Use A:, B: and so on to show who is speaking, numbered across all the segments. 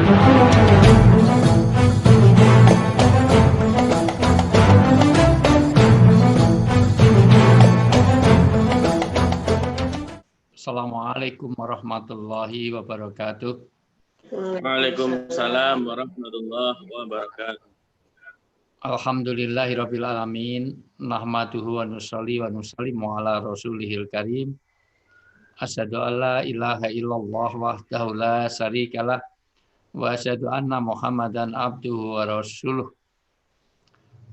A: Assalamualaikum warahmatullahi wabarakatuh.
B: Waalaikumsalam warahmatullahi wabarakatuh.
A: Alhamdulillahirabbil alamin, nahmaduhu wa nusallimu ala rasulihil karim. Asyhadu an la ilaha illallah wahdahu la syarikalah wa asyhadu anna Muhammadan abduhu wa rasuluh.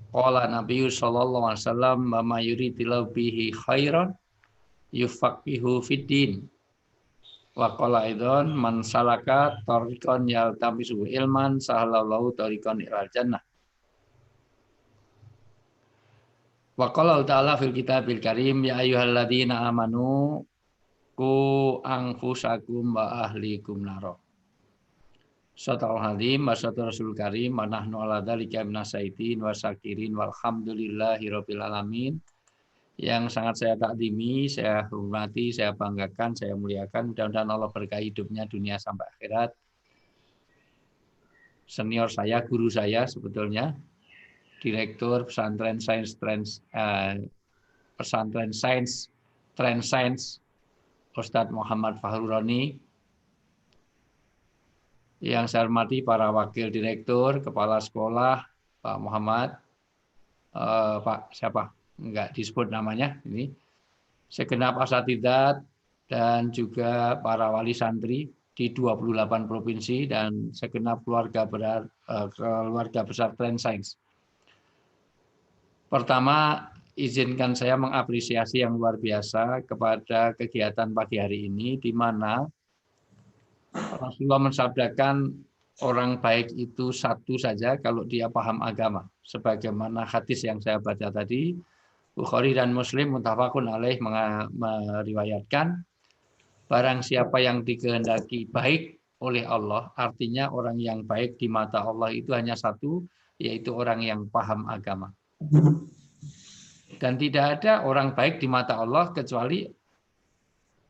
A: Qala Nabiyyu sallallahu alaihi wasallam, "Man yuridillahu bihi khairan yufaqihu fiddin." Wa qala aidan, "Man salaka tariqan yaltamisu ilman sahalallahu tariqan ilal jannah." Wa qala ta'ala fil kitabil karim, "Ya ayyuhalladzina amanu qu anfusakum wa ahlikum naro." Sadaqal halim wa sadaqal rasul karim wa nahnu ala dzalika minasyaitin wa syakirin walhamdulillahirabbil alamin. Yang sangat saya takdimi, saya hormati, saya banggakan, saya muliakan. Mudah-mudahan Allah berkahi hidupnya dunia sampai akhirat. Senior saya, guru saya sebetulnya, Direktur Pesantren Sains Trend Sains, Ustadz Muhammad Fahru Roni. Yang saya hormati para wakil direktur, kepala sekolah, Pak Muhammad, Pak siapa? Enggak disebut namanya ini, segenap asatidzat dan juga para wali santri di 28 provinsi dan segenap keluarga besar Trend Sains. Pertama, izinkan saya mengapresiasi yang luar biasa kepada kegiatan pagi hari ini, di mana Rasulullah mensabdakan orang baik itu satu saja kalau dia paham agama. Sebagaimana hadis yang saya baca tadi, Bukhari dan Muslim muttafaqun alaih meriwayatkan, barang siapa yang dikehendaki baik oleh Allah, artinya orang yang baik di mata Allah itu hanya satu, yaitu orang yang paham agama. Dan tidak ada orang baik di mata Allah kecuali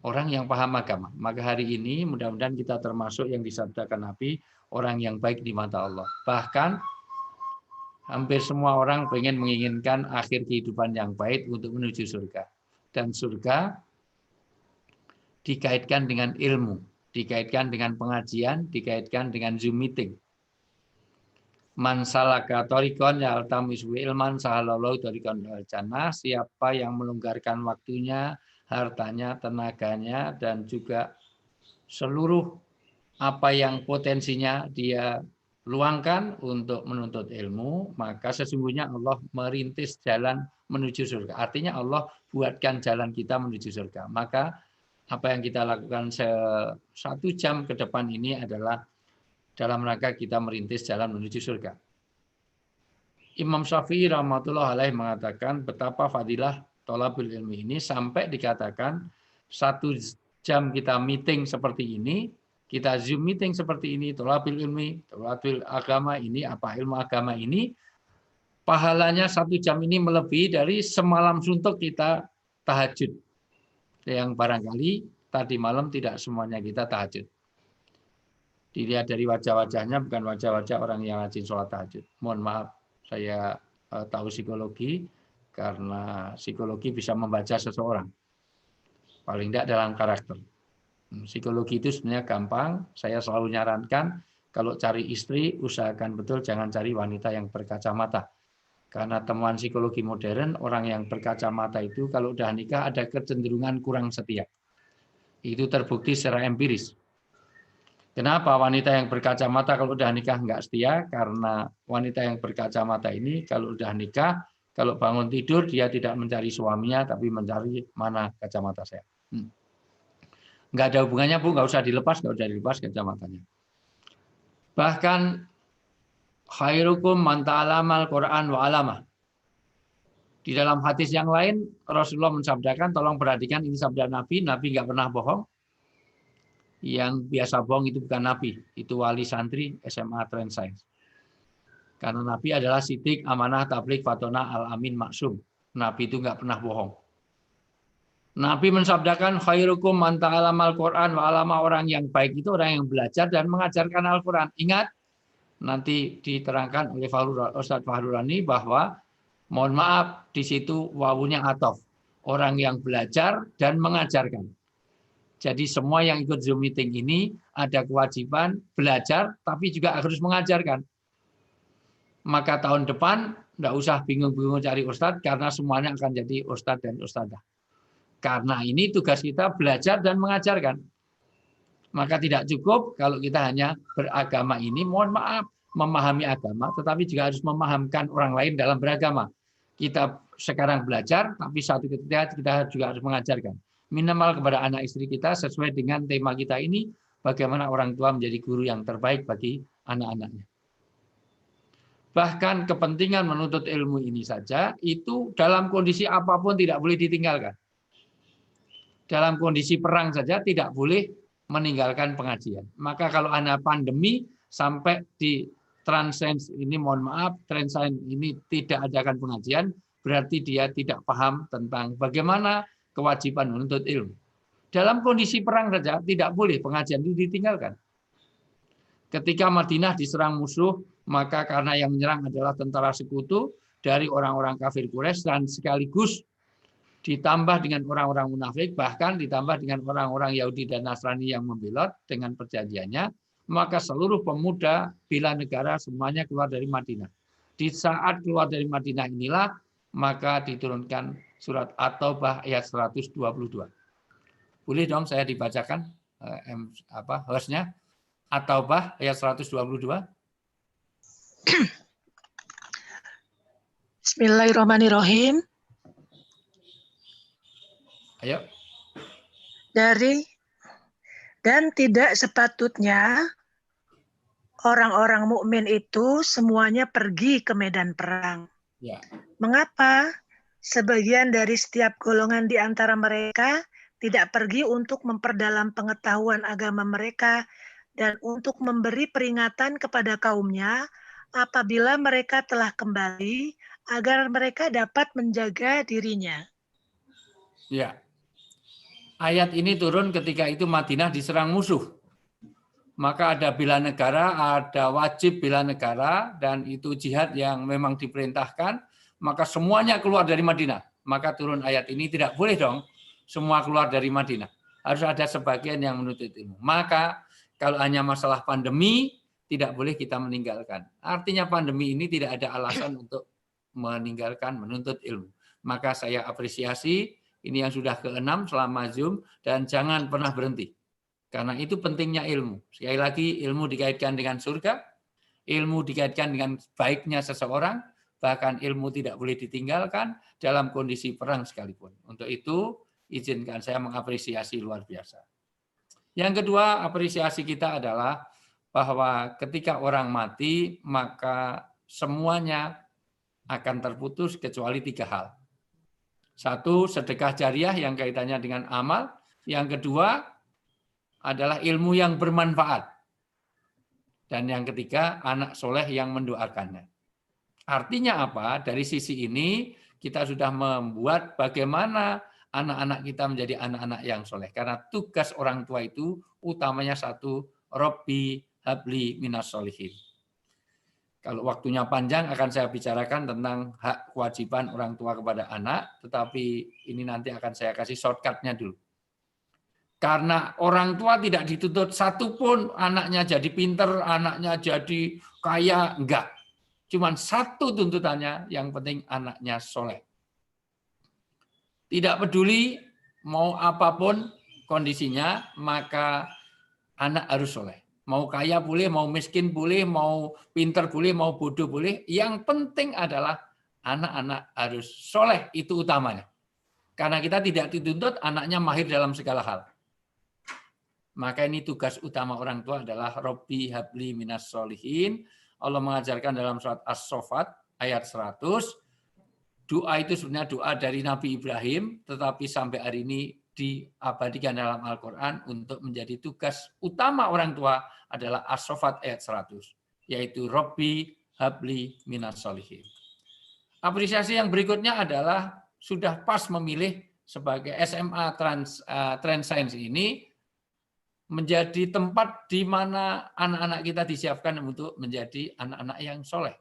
A: orang yang paham agama. Maka hari ini mudah-mudahan kita termasuk yang disabdakan Nabi, orang yang baik di mata Allah. Bahkan hampir semua orang menginginkan akhir kehidupan yang baik untuk menuju surga. Dan surga dikaitkan dengan ilmu, dikaitkan dengan pengajian, dikaitkan dengan Zoom meeting. Man salaka thariqan yaltamisu ilman sahalallahu thariqan ilal jannah. Siapa yang melonggarkan waktunya, hartanya, tenaganya, dan juga seluruh apa yang potensinya dia luangkan untuk menuntut ilmu, maka sesungguhnya Allah merintis jalan menuju surga. Artinya Allah buatkan jalan kita menuju surga. Maka apa yang kita lakukan 1 jam ke depan ini adalah dalam rangka kita merintis jalan menuju surga. Imam Syafi'i rahmatullah alaih mengatakan betapa fadilah thalabul ilmi ini sampai dikatakan 1 jam kita meeting seperti ini, kita Zoom meeting seperti ini, thalabul ilmi, thalabul agama ini, apa ilmu agama ini, pahalanya 1 jam ini melebihi dari semalam suntuk kita tahajud. Yang barangkali tadi malam tidak semuanya kita tahajud. Dilihat dari wajah-wajahnya bukan wajah-wajah orang yang rajin sholat tahajud. Mohon maaf, saya tahu psikologi, karena psikologi bisa membaca seseorang. Paling tidak dalam karakter. Psikologi itu sebenarnya gampang. Saya selalu nyarankan kalau cari istri usahakan betul jangan cari wanita yang berkacamata. Karena temuan psikologi modern, orang yang berkacamata itu kalau udah nikah ada kecenderungan kurang setia. Itu terbukti secara empiris. Kenapa wanita yang berkacamata kalau udah nikah nggak setia? Karena wanita yang berkacamata ini kalau udah nikah, kalau bangun tidur dia tidak mencari suaminya, tapi mencari mana kacamata saya. Nggak ada hubungannya, Bu, nggak usah dilepas kacamatanya. Bahkan khairukum man ta'alamal Qur'an wa 'alamah. Di dalam hadis yang lain Rasulullah mensabdakan, tolong perhatikan ini sabda Nabi, Nabi nggak pernah bohong. Yang biasa bohong itu bukan Nabi, itu wali santri SMA Trend Sains. Karena Nabi adalah sidik, amanah, tabligh, fatona, al-amin, maksum. Nabi itu nggak pernah bohong. Nabi mensabdakan khairukum man ta'allamal Qur'an wa 'allama, orang yang baik itu orang yang belajar dan mengajarkan Al-Qur'an. Ingat, nanti diterangkan oleh Ustaz Fahrurani bahwa mohon maaf di situ wawunya ataf. Orang yang belajar dan mengajarkan. Jadi semua yang ikut Zoom meeting ini ada kewajiban belajar tapi juga harus mengajarkan. Maka tahun depan enggak usah bingung-bingung cari ustadz karena semuanya akan jadi ustadz dan ustadzah. Karena ini tugas kita belajar dan mengajarkan. Maka tidak cukup kalau kita hanya beragama ini, mohon maaf, memahami agama, tetapi juga harus memahamkan orang lain dalam beragama. Kita sekarang belajar, tapi suatu ketika kita juga harus mengajarkan. Minimal kepada anak istri kita sesuai dengan tema kita ini, bagaimana orang tua menjadi guru yang terbaik bagi anak-anaknya. Bahkan kepentingan menuntut ilmu ini saja, itu dalam kondisi apapun tidak boleh ditinggalkan. Dalam kondisi perang saja tidak boleh meninggalkan pengajian. Maka kalau ada pandemi sampai di Transcend ini, mohon maaf, Transcend ini tidak adakan pengajian, berarti dia tidak paham tentang bagaimana kewajiban menuntut ilmu. Dalam kondisi perang saja tidak boleh pengajian itu ditinggalkan. Ketika Madinah diserang musuh, maka karena yang menyerang adalah tentara sekutu dari orang-orang kafir Quraisy dan sekaligus ditambah dengan orang-orang munafik, bahkan ditambah dengan orang-orang Yahudi dan Nasrani yang membelot dengan perjanjiannya, maka seluruh pemuda bela negara semuanya keluar dari Madinah. Di saat keluar dari Madinah inilah, maka diturunkan surat At-Taubah ayat 122. Boleh dong saya dibacakan hostnya? At-Taubah ayat 122.
C: Bismillahirrahmanirrahim.
A: Ayo.
C: Dan tidak sepatutnya orang-orang mukmin itu semuanya pergi ke medan perang.
A: Ya.
C: Mengapa? Sebagian dari setiap golongan di antara mereka tidak pergi untuk memperdalam pengetahuan agama mereka dan untuk memberi peringatan kepada kaumnya apabila mereka telah kembali agar mereka dapat menjaga dirinya.
A: Ya. Ayat ini turun ketika itu Madinah diserang musuh. Maka ada bela negara, ada wajib bela negara, dan itu jihad yang memang diperintahkan. Maka semuanya keluar dari Madinah. Maka turun ayat ini, tidak boleh dong semua keluar dari Madinah. Harus ada sebagian yang menuntut ilmu. Maka kalau hanya masalah pandemi, tidak boleh kita meninggalkan. Artinya pandemi ini tidak ada alasan untuk meninggalkan menuntut ilmu. Maka saya apresiasi. Ini yang sudah ke-6 selama Zoom, dan jangan pernah berhenti. Karena itu pentingnya ilmu. Sekali lagi, ilmu dikaitkan dengan surga, ilmu dikaitkan dengan baiknya seseorang, bahkan ilmu tidak boleh ditinggalkan dalam kondisi perang sekalipun. Untuk itu, izinkan saya mengapresiasi luar biasa. Yang kedua, apresiasi kita adalah bahwa ketika orang mati, maka semuanya akan terputus kecuali 3 hal. Satu, sedekah jariah yang kaitannya dengan amal. Yang kedua adalah ilmu yang bermanfaat. Dan yang ketiga, anak soleh yang mendoakannya. Artinya apa? Dari sisi ini kita sudah membuat bagaimana anak-anak kita menjadi anak-anak yang soleh. Karena tugas orang tua itu utamanya satu, Robbi habli minas solihin. Kalau waktunya panjang akan saya bicarakan tentang hak kewajiban orang tua kepada anak, tetapi ini nanti akan saya kasih shortcut-nya dulu. Karena orang tua tidak dituntut satupun anaknya jadi pinter, anaknya jadi kaya, enggak. Cuman satu tuntutannya, yang penting anaknya soleh. Tidak peduli mau apapun kondisinya, maka anak harus soleh. Mau kaya boleh, mau miskin boleh, mau pinter boleh, mau bodoh boleh. Yang penting adalah anak-anak harus soleh, itu utamanya. Karena kita tidak dituntut anaknya mahir dalam segala hal. Maka ini tugas utama orang tua adalah Robbi habli minas solihin. Allah mengajarkan dalam surat As-Saffat ayat 100. Doa itu sebenarnya doa dari Nabi Ibrahim, tetapi sampai hari ini diabadikan dalam Al-Quran untuk menjadi tugas utama orang tua adalah As-Saffat ayat 100, yaitu Robbi habli minas solihin. Apresiasi yang berikutnya adalah sudah pas memilih sebagai SMA Trans Science ini menjadi tempat di mana anak-anak kita disiapkan untuk menjadi anak-anak yang soleh.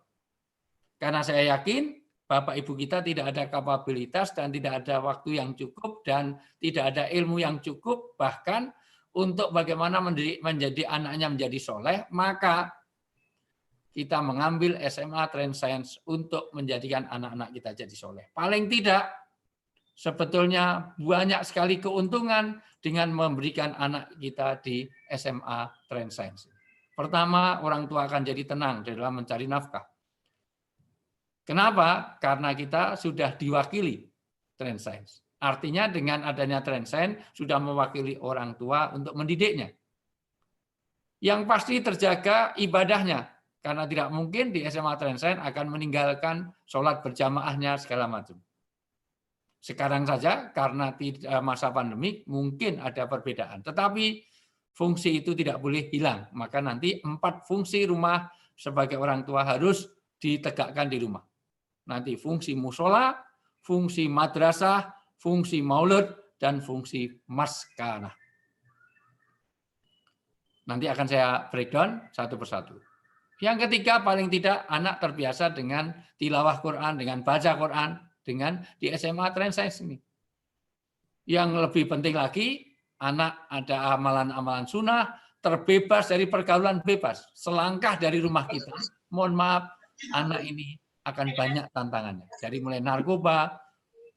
A: Karena saya yakin Bapak Ibu kita tidak ada kapabilitas dan tidak ada waktu yang cukup dan tidak ada ilmu yang cukup bahkan untuk bagaimana menjadi anaknya menjadi soleh, maka kita mengambil SMA Trans Science untuk menjadikan anak-anak kita jadi soleh. Paling tidak, sebetulnya banyak sekali keuntungan dengan memberikan anak kita di SMA Trans Science. Pertama, orang tua akan jadi tenang dalam mencari nafkah. Kenapa? Karena kita sudah diwakili Trans Science. Artinya dengan adanya Trans Science sudah mewakili orang tua untuk mendidiknya. Yang pasti terjaga ibadahnya. Karena tidak mungkin di SMA Trans Science akan meninggalkan sholat berjamaahnya segala macam. Sekarang saja karena masa pandemi mungkin ada perbedaan. Tetapi fungsi itu tidak boleh hilang. Maka nanti 4 fungsi rumah sebagai orang tua harus ditegakkan di rumah. Nanti fungsi musola, fungsi madrasah, fungsi maulud, dan fungsi maskanah. Nanti akan saya breakdown satu persatu. Yang ketiga, paling tidak anak terbiasa dengan tilawah Quran, dengan baca Quran, dengan di SMA Trans Science ini. Yang lebih penting lagi, anak ada amalan-amalan sunnah, terbebas dari pergaulan bebas. Selangkah dari rumah kita, mohon maaf, anak ini akan banyak tantangannya. Dari mulai narkoba,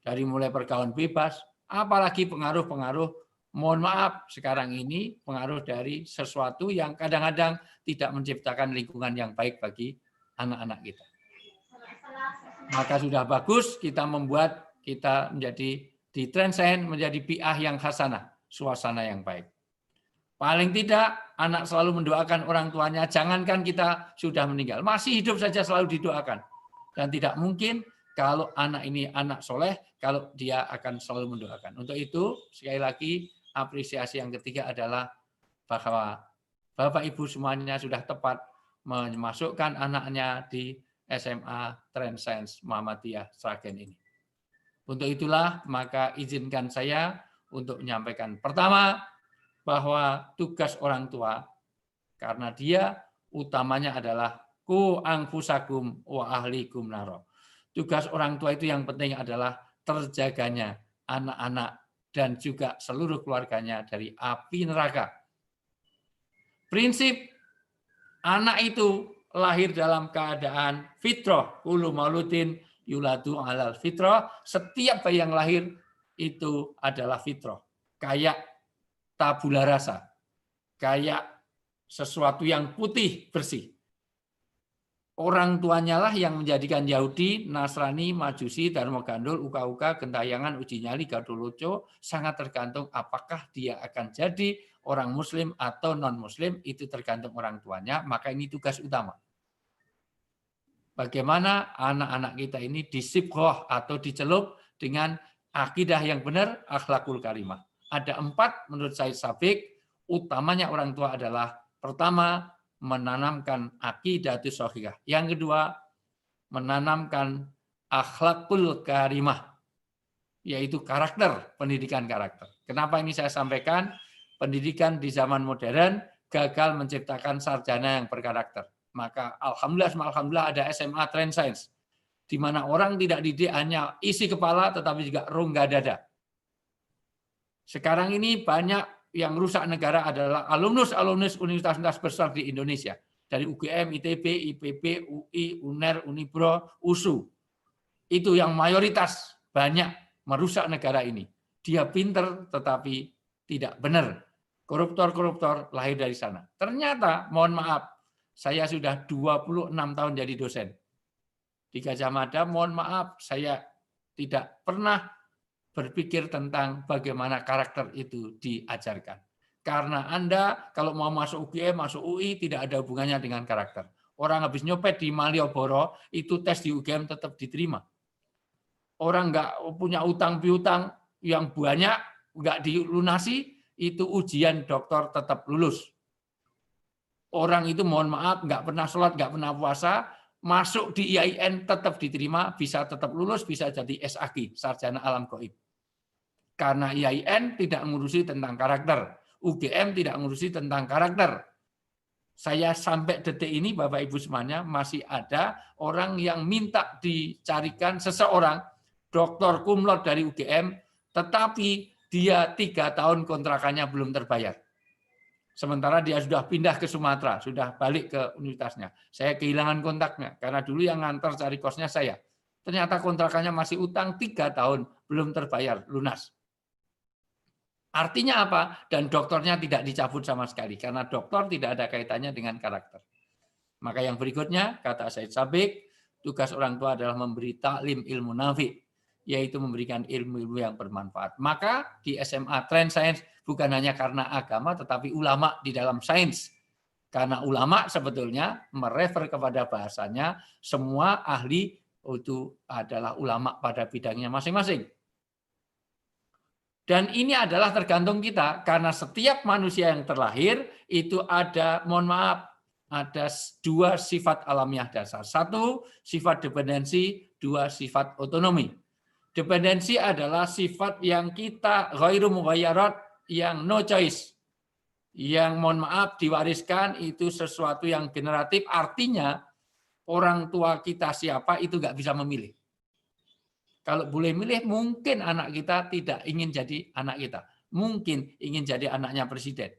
A: dari mulai pergaulan bebas, apalagi pengaruh-pengaruh, mohon maaf, sekarang ini pengaruh dari sesuatu yang kadang-kadang tidak menciptakan lingkungan yang baik bagi anak-anak kita. Maka sudah bagus kita membuat kita menjadi di Trans Science menjadi bi'ah yang hasanah, suasana yang baik. Paling tidak anak selalu mendoakan orang tuanya, jangankan kita sudah meninggal, masih hidup saja selalu didoakan. Dan tidak mungkin kalau anak ini anak soleh, kalau dia akan selalu mendoakan. Untuk itu, sekali lagi, apresiasi yang ketiga adalah bahwa Bapak Ibu semuanya sudah tepat memasukkan anaknya di SMA Trans Science Muhammadiyah Sragen ini. Untuk itulah maka izinkan saya untuk menyampaikan pertama bahwa tugas orang tua karena dia utamanya adalah ku anfusakum wa ahlikum naro. Tugas orang tua itu yang penting adalah terjaganya anak-anak dan juga seluruh keluarganya dari api neraka. Prinsip anak itu lahir dalam keadaan fitrah, kullu mauludin yuladu alal fitrah, setiap bayi yang lahir itu adalah fitrah. Kayak tabula rasa, kayak sesuatu yang putih bersih. Orang tuanya lah yang menjadikan Yahudi, Nasrani, Majusi, Dharma Gandul, Uka-Uka, Gentayangan, Uji Nyali, Gadoloco, sangat tergantung apakah dia akan jadi orang Muslim atau non-Muslim, itu tergantung orang tuanya, maka ini tugas utama. Bagaimana anak-anak kita ini disibghah atau dicelup dengan akidah yang benar, akhlakul karimah. Ada 4 menurut Said Sabiq, utamanya orang tua adalah pertama, menanamkan aqidatus shahihah. Yang kedua, menanamkan akhlakul karimah, yaitu karakter, pendidikan karakter. Kenapa ini saya sampaikan? Pendidikan di zaman modern gagal menciptakan sarjana yang berkarakter. Maka alhamdulillah ada SMA Trans Science, di mana orang tidak didik hanya isi kepala, tetapi juga rongga dada. Sekarang ini banyak yang rusak negara adalah alumnus universitas besar di Indonesia. Dari UGM, ITB, IPB, UI, UNER, Unibro, USU. Itu yang mayoritas banyak merusak negara ini. Dia pinter tetapi tidak benar. Koruptor-koruptor lahir dari sana. Ternyata, mohon maaf, saya sudah 26 tahun jadi dosen. Di Gajah Mada, mohon maaf, saya tidak pernah berpikir tentang bagaimana karakter itu diajarkan. Karena Anda kalau mau masuk UGM, masuk UI, tidak ada hubungannya dengan karakter. Orang habis nyopet di Malioboro, itu tes di UGM tetap diterima. Orang nggak punya utang piutang yang banyak, nggak dilunasi, itu ujian doktor tetap lulus. Orang itu mohon maaf, nggak pernah sholat, nggak pernah puasa, masuk di IAIN tetap diterima, bisa tetap lulus, bisa jadi SAG, sarjana alam gaib. Karena IAIN tidak ngurusi tentang karakter. UGM tidak ngurusi tentang karakter. Saya sampai detik ini, Bapak Ibu semuanya, masih ada orang yang minta dicarikan seseorang, doktor cum laude dari UGM, tetapi dia 3 tahun kontrakannya belum terbayar. Sementara dia sudah pindah ke Sumatera, sudah balik ke universitasnya. Saya kehilangan kontaknya, karena dulu yang ngantar cari kosnya saya. Ternyata kontrakannya masih utang 3 tahun, belum terbayar, lunas. Artinya apa? Dan doktornya tidak dicabut sama sekali, karena doktor tidak ada kaitannya dengan karakter. Maka yang berikutnya, kata Said Sabiq, tugas orang tua adalah memberi taklim ilmu nafi, yaitu memberikan ilmu-ilmu yang bermanfaat. Maka di SMA Trend Science bukan hanya karena agama, tetapi ulama di dalam sains. Karena ulama sebetulnya merefer kepada bahasanya, semua ahli itu adalah ulama pada bidangnya masing-masing. Dan ini adalah tergantung kita, karena setiap manusia yang terlahir itu ada, mohon maaf, ada 2 sifat alamiah dasar. 1 sifat dependensi, 2 sifat otonomi. Dependensi adalah sifat yang kita ghairu mughayyarat, yang no choice. Yang mohon maaf diwariskan itu sesuatu yang generatif, artinya orang tua kita siapa itu nggak bisa memilih. Kalau boleh milih, mungkin anak kita tidak ingin jadi anak kita. Mungkin ingin jadi anaknya presiden.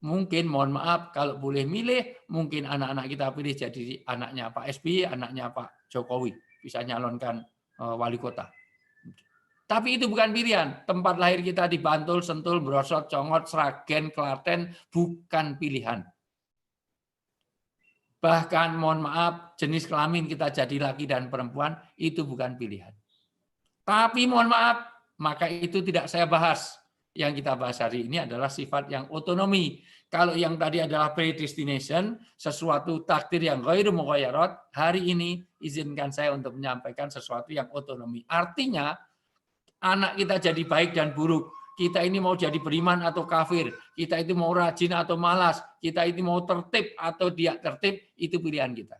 A: Mungkin, mohon maaf, kalau boleh milih, mungkin anak-anak kita pilih jadi anaknya Pak SBY, anaknya Pak Jokowi. Bisa nyalonkan wali kota. Tapi itu bukan pilihan. Tempat lahir kita di Bantul, Sentul, Brosot, Congot, Sragen, Klaten, bukan pilihan. Bahkan mohon maaf, jenis kelamin kita jadi laki dan perempuan, itu bukan pilihan. Tapi mohon maaf, maka itu tidak saya bahas. Yang kita bahas hari ini adalah sifat yang otonomi. Kalau yang tadi adalah predestination, sesuatu takdir yang ghairu mughayyarat, hari ini izinkan saya untuk menyampaikan sesuatu yang otonomi. Artinya, anak kita jadi baik dan buruk. Kita ini mau jadi beriman atau kafir, kita itu mau rajin atau malas, kita ini mau tertib atau tidak tertib, itu pilihan kita.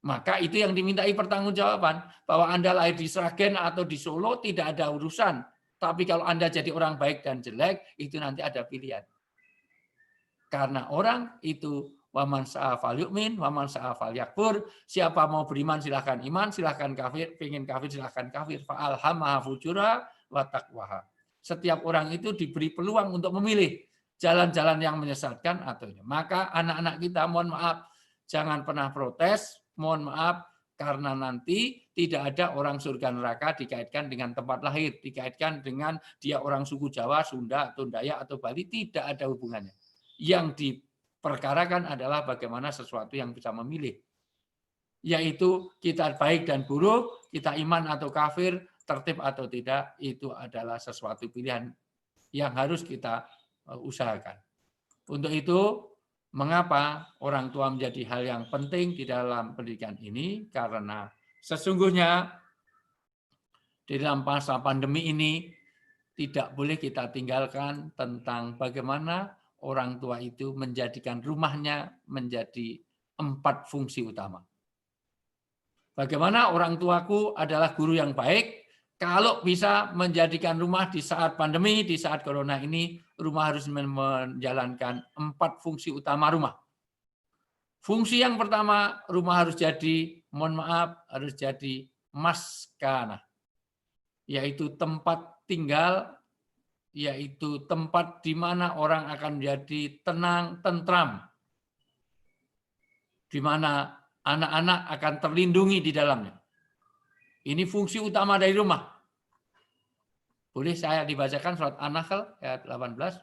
A: Maka itu yang dimintai pertanggungjawaban, bahwa Anda lahir di Sragen atau di Solo tidak ada urusan. Tapi kalau Anda jadi orang baik dan jelek, itu nanti ada pilihan. Karena orang itu waman sa'afal yu'min, waman sa'afal yakfur, siapa mau beriman silahkan iman, silahkan kafir, pengen kafir silahkan kafir. Fa'alhamaha fujura wa taqwaha. Setiap orang itu diberi peluang untuk memilih jalan-jalan yang menyesatkan atau ini. Maka anak-anak kita mohon maaf, jangan pernah protes, mohon maaf, karena nanti tidak ada orang surga neraka dikaitkan dengan tempat lahir, dikaitkan dengan dia orang suku Jawa, Sunda, atau Dayak, atau Bali, tidak ada hubungannya. Yang diperkarakan adalah bagaimana sesuatu yang bisa memilih. Yaitu kita baik dan buruk, kita iman atau kafir, tertib atau tidak, itu adalah sesuatu pilihan yang harus kita usahakan. Untuk itu, mengapa orang tua menjadi hal yang penting di dalam pendidikan ini? Karena sesungguhnya di dalam masa pandemi ini tidak boleh kita tinggalkan tentang bagaimana orang tua itu menjadikan rumahnya menjadi 4 fungsi utama. Bagaimana orang tuaku adalah guru yang baik, kalau bisa menjadikan rumah di saat pandemi, di saat corona ini, rumah harus menjalankan 4 fungsi utama rumah. Fungsi yang pertama, rumah harus jadi, mohon maaf, harus jadi maskana, yaitu tempat tinggal, yaitu tempat di mana orang akan menjadi tenang, tentram, di mana anak-anak akan terlindungi di dalamnya. Ini fungsi utama dari rumah. Boleh saya dibacakan surat An-Nahl ayat 18?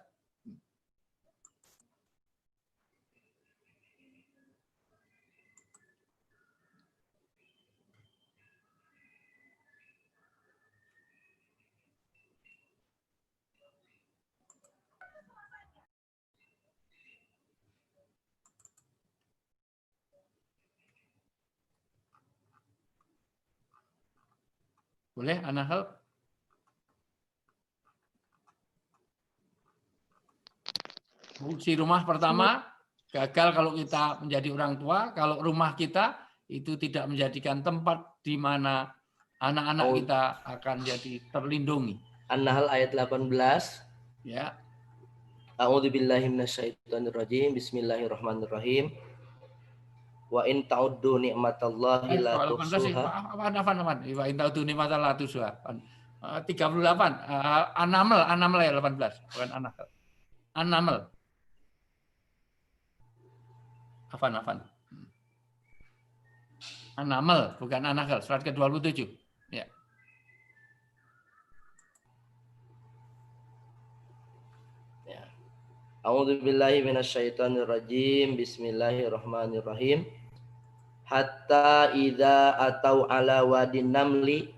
A: Boleh An-Nahl? Fungsi rumah pertama, gagal kalau kita menjadi orang tua, kalau rumah kita itu tidak menjadikan tempat di mana Anak-anak kita akan jadi terlindungi.
D: An-Nahl ayat 18.
A: Ya.
D: A'udzubillahi minasyaitonirrajim. Bismillahirrahmanirrahim. Wa in ta'uddu ni'matallahi la tuhsuha.
A: Apaan. Wa in ta'uddu ni'matallahi la tuhsuha. 38. An-Naml ayat 18, bukan An-Nahl. An-Naml. Afan. An-Naml, bukan An-Nahl, surat ke-27. Ya.
D: A'udzubillahi minasyaitonirrajim. Bismillahirrahmanirrahim. Hatta idza atau ala wadin namli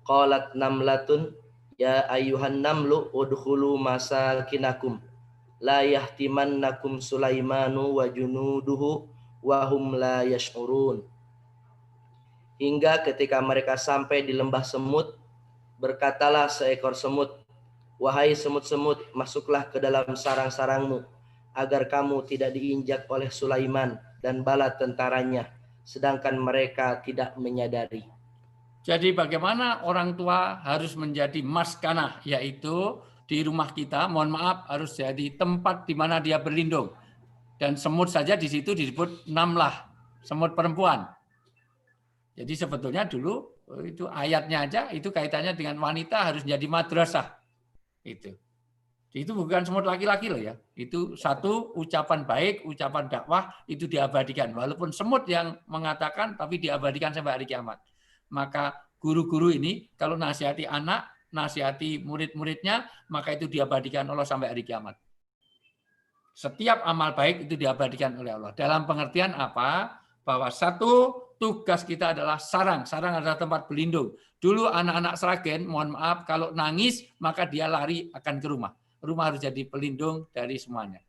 D: qalat namlatun ya ayyuhan namlu udkhulu masakinakum la yahtimannakum Sulaimanu wa junuduhu wa hum la yash'urun. Hingga ketika mereka sampai di lembah semut, berkatalah seekor semut, wahai semut-semut, masuklah ke dalam sarang-sarangmu, agar kamu tidak diinjak oleh Sulaiman dan bala tentaranya, sedangkan mereka tidak menyadari.
A: Jadi bagaimana orang tua harus menjadi maskanah, yaitu di rumah kita, mohon maaf, harus jadi tempat di mana dia berlindung. Dan semut saja di situ disebut namlah, semut perempuan. Jadi sebetulnya dulu itu ayatnya aja itu kaitannya dengan wanita harus jadi madrasah. Itu bukan semut laki-laki loh ya. Itu satu ucapan baik, ucapan dakwah itu diabadikan. Walaupun semut yang mengatakan tapi diabadikan sampai hari kiamat. Maka guru-guru ini kalau nasihati anak, nasihati murid-muridnya, maka itu diabadikan Allah sampai hari kiamat. Setiap amal baik itu diabadikan oleh Allah. Dalam pengertian apa? Bahwa satu tugas kita adalah sarang. Sarang adalah tempat berlindung. Dulu anak-anak Sragen, mohon maaf, kalau nangis maka dia lari akan ke rumah. Rumah harus jadi pelindung dari semuanya.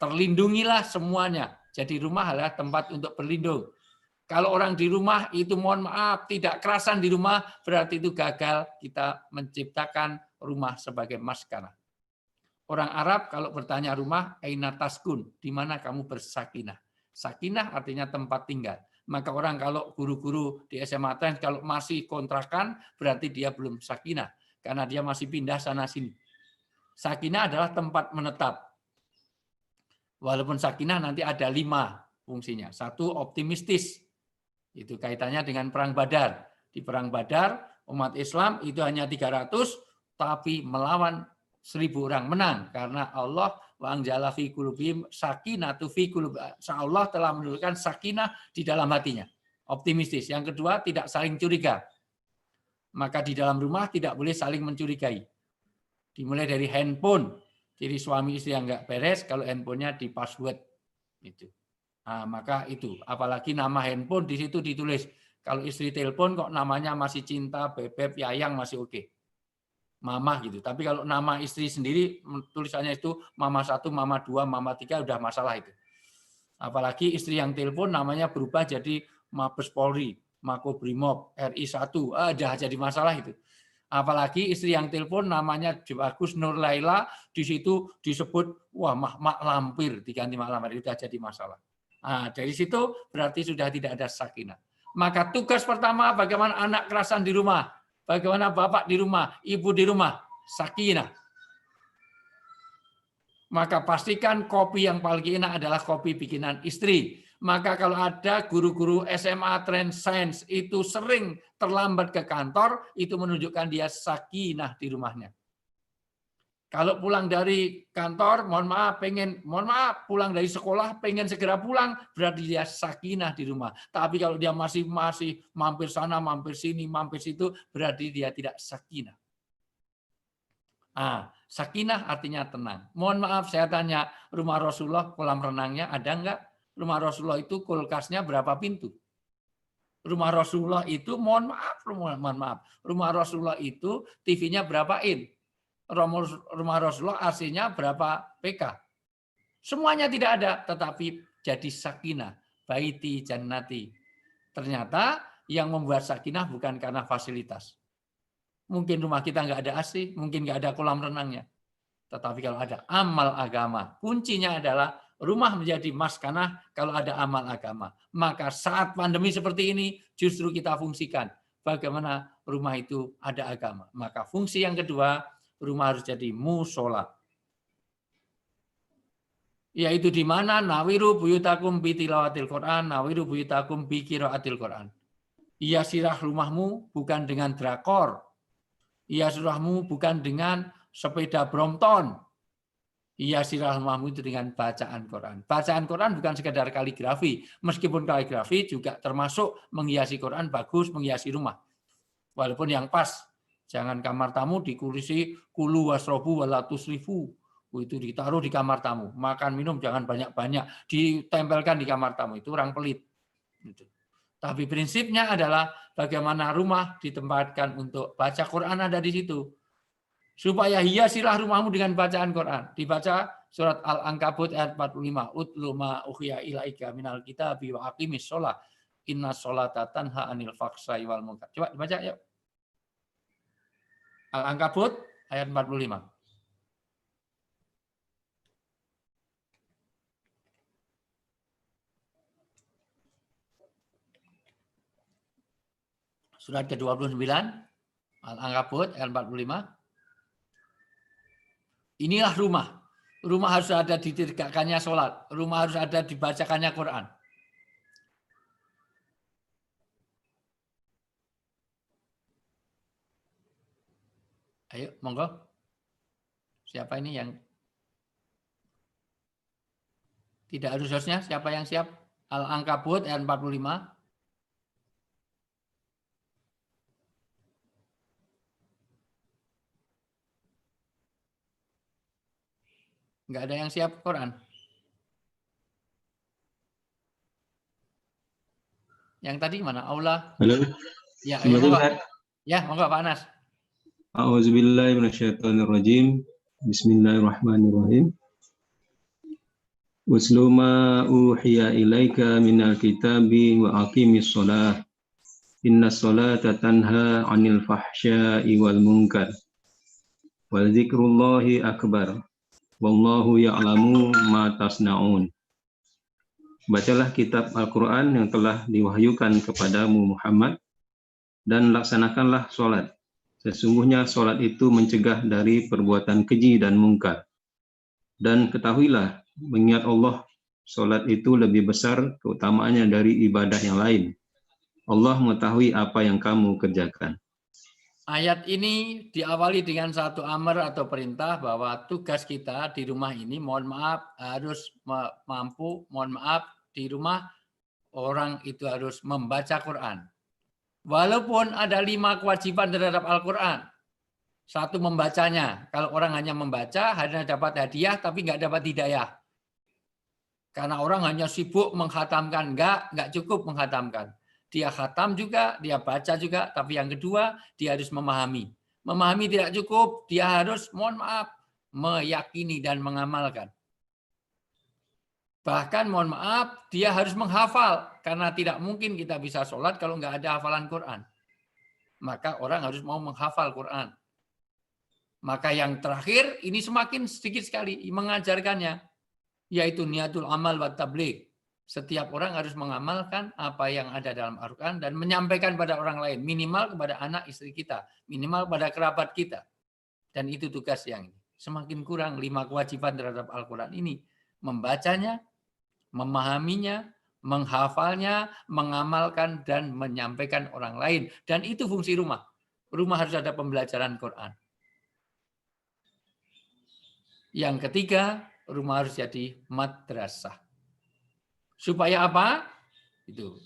A: Terlindungilah semuanya. Jadi rumah adalah tempat untuk berlindung. Kalau orang di rumah itu mohon maaf tidak kerasan di rumah, berarti itu gagal kita menciptakan rumah sebagai maskanah. Orang Arab kalau bertanya rumah, aina taskun, di mana kamu bersakinah. Sakinah artinya tempat tinggal. Maka orang kalau guru-guru di SMA Trans kalau masih kontrakan berarti dia belum sakinah karena dia masih pindah sana sini. Sakinah adalah tempat menetap. Walaupun sakinah nanti ada 5 fungsinya. 1 optimistis. Itu kaitannya dengan perang Badar. Di perang Badar umat Islam itu hanya 300 tapi melawan 1000 orang menang karena Allah wa anzala fi qulubihim sakinatu fi qulubihim. Allah telah menurunkan sakinah di dalam hatinya. Optimistis. Yang kedua, tidak saling curiga. Maka di dalam rumah tidak boleh saling mencurigai. Dimulai dari handphone. Jadi suami istri yang enggak beres kalau handphonenya di password itu. Nah, maka itu, apalagi nama handphone di situ ditulis. Kalau istri telepon kok namanya masih Cinta, Bebek, Yayang masih oke. Mama gitu. Tapi kalau nama istri sendiri tulisannya itu Mama 1, Mama 2, Mama 3 udah masalah itu. Apalagi istri yang telepon namanya berubah jadi Mabes Polri, Makobrimob, RI1, udah jadi masalah itu. Apalagi istri yang telepon namanya bagus Nur Laila, di situ disebut wah Mak Lampir, diganti Mak Lampir, itu udah jadi masalah. Nah, dari situ berarti sudah tidak ada sakinah. Maka tugas pertama bagaimana anak kerasan di rumah. Bagaimana bapak di rumah, ibu di rumah, sakinah. Maka pastikan kopi yang paling enak adalah kopi bikinan istri. Maka kalau ada guru-guru SMA Trans Science itu sering terlambat ke kantor, itu menunjukkan dia sakinah di rumahnya. Kalau pulang dari kantor, mohon maaf pulang dari sekolah pengen segera pulang, berarti dia sakinah di rumah. Tapi kalau dia masih mampir sana, mampir sini, mampir situ, berarti dia tidak sakinah. Sakinah artinya tenang. Mohon maaf saya tanya, rumah Rasulullah kolam renangnya ada enggak? Rumah Rasulullah itu kulkasnya berapa pintu? Rumah Rasulullah itu mohon maaf, rumah Rasulullah itu TV-nya berapa in? Rumah Rasulullah AC-nya berapa PK? Semuanya tidak ada, tetapi jadi sakinah, baiti jannati. Ternyata yang membuat sakinah bukan karena fasilitas. Mungkin rumah kita nggak ada AC, mungkin nggak ada kolam renangnya. Tetapi kalau ada amal agama, kuncinya adalah rumah menjadi maskanah kalau ada amal agama. Maka saat pandemi seperti ini justru kita fungsikan. bagaimana rumah itu ada agama. Maka fungsi yang kedua, rumah harus jadi musola. Yaitu di mana nawiru buyutakum bi tilawatil Quran, nawiru buyutakum bi qiraatil Quran. Hiasilah rumahmu bukan dengan drakor. Hiasilah rumahmu bukan dengan sepeda Brompton. Hiasilah rumahmu itu dengan bacaan Quran. Bacaan Quran bukan sekedar kaligrafi. Meskipun kaligrafi juga termasuk menghiasi Quran, bagus menghiasi rumah. Walaupun yang pas. Jangan kamar tamu dikulisi kulu wasrobu wala tusrifu. Itu ditaruh di kamar tamu. Makan minum jangan banyak-banyak. Ditempelkan di kamar tamu. Itu orang pelit. Tapi prinsipnya adalah bagaimana rumah ditempatkan untuk baca Quran ada di situ. Supaya hiasilah rumahmu dengan bacaan Quran. Dibaca surat Al-Ankabut ayat 45. Utlu ma uhiya ilaika minal kitabi wa aqimis sholah. Inna sholata tanha anil faksai wal munkar. Coba dibaca yuk. Al-Ankabut ayat 45. Surat ke-29, Al-Ankabut ayat 45. Inilah rumah. Rumah harus ada ditegakkannya sholat. Rumah harus ada dibacakannya Quran. Ayo, monggo. Siapa ini yang tidak harus hostnya? Siapa yang siap? Al-Ankabut ayat 45. Enggak ada yang siap Quran. Yang tadi mana? Aula.
E: Halo.
A: Ya, ayo, monggo. Ya, monggo Pak Anas.
E: A'udzubillahi minasyaitonirrajim. Bismillahirrahmanirrahim. Uslu ma uhiya ilaika minal kitabi wa aqimis shalah. Innas sholata tanha 'anil fahsya'i wal munkar. Wa dzikrullahi akbar. Wallahu ya'lamu ma tasna'un. Bacalah kitab Al-Quran yang telah diwahyukan kepadamu Muhammad dan laksanakanlah sholat. Sesungguhnya sholat itu mencegah dari perbuatan keji dan mungkar. Dan ketahuilah, mengingat Allah, sholat itu lebih besar keutamaannya dari ibadah yang lain. Allah mengetahui apa yang kamu kerjakan.
A: Ayat ini diawali dengan satu amar atau perintah bahwa tugas kita di rumah ini, mohon maaf, harus mampu, mohon maaf, di rumah orang itu harus membaca Quran. Walaupun ada 5 kewajiban terhadap Al-Quran. 1 membacanya. Kalau orang hanya membaca, hanya dapat hadiah, tapi nggak dapat hidayah. Karena orang hanya sibuk menghatamkan, nggak cukup menghatamkan. Dia khatam juga, dia baca juga, tapi yang kedua, dia harus memahami. Memahami tidak cukup, dia harus, mohon maaf, meyakini dan mengamalkan. Bahkan, mohon maaf, dia harus menghafal, karena tidak mungkin kita bisa sholat kalau nggak ada hafalan Quran. Maka orang harus mau menghafal Quran. Maka yang terakhir, ini semakin sedikit sekali mengajarkannya, yaitu niatul amal wa tabligh. Setiap orang harus mengamalkan apa yang ada dalam Al-Quran dan menyampaikan pada orang lain, minimal kepada anak istri kita, minimal pada kerabat kita. Dan itu tugas yang ini. Semakin kurang 5 kewajiban terhadap Al-Quran ini. Membacanya, memahaminya, menghafalnya, mengamalkan, dan menyampaikan orang lain. Dan itu fungsi rumah. Rumah harus ada pembelajaran Quran. Yang ketiga, rumah harus jadi madrasah. Supaya apa? Itu.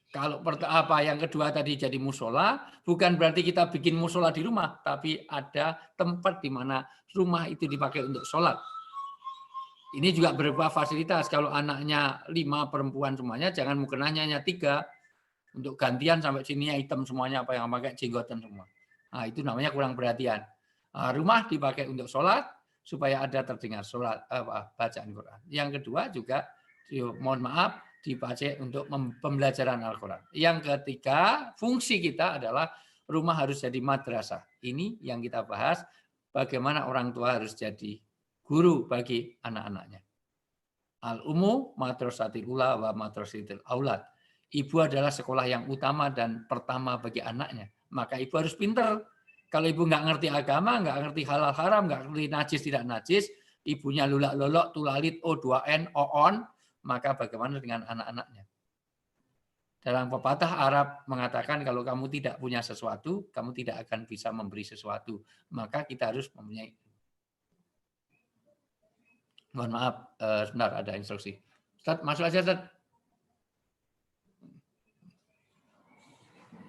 A: Kalau yang kedua tadi jadi musola, bukan berarti kita bikin musola di rumah, tapi ada tempat di mana rumah itu dipakai untuk sholat. Ini juga berupa fasilitas. Kalau anaknya 5 perempuan semuanya, jangan mukenahnya hanya 3. Untuk gantian sampai sini hitam semuanya, apa yang pakai jenggotan semua. Nah, itu namanya kurang perhatian. Rumah dipakai untuk sholat, supaya ada terdengar sholat, bacaan Quran. Yang kedua juga, mohon maaf, dibaca untuk pembelajaran Al-Quran. Yang ketiga, fungsi kita adalah rumah harus jadi madrasah. Ini yang kita bahas, bagaimana orang tua harus jadi guru bagi anak-anaknya. Al-umu madrasatil ula wa madrasatil aulad. Ibu adalah sekolah yang utama dan pertama bagi anaknya. Maka ibu harus pinter. Kalau ibu nggak ngerti agama, nggak ngerti halal haram, nggak ngerti najis tidak najis, ibunya lulak lolok, tulalit, O2N, O-on, maka bagaimana dengan anak-anaknya? Dalam pepatah Arab mengatakan kalau kamu tidak punya sesuatu, kamu tidak akan bisa memberi sesuatu. Maka kita harus mempunyai. Mohon maaf, sebentar ada instruksi. Ustaz, masuk aja, Ustaz.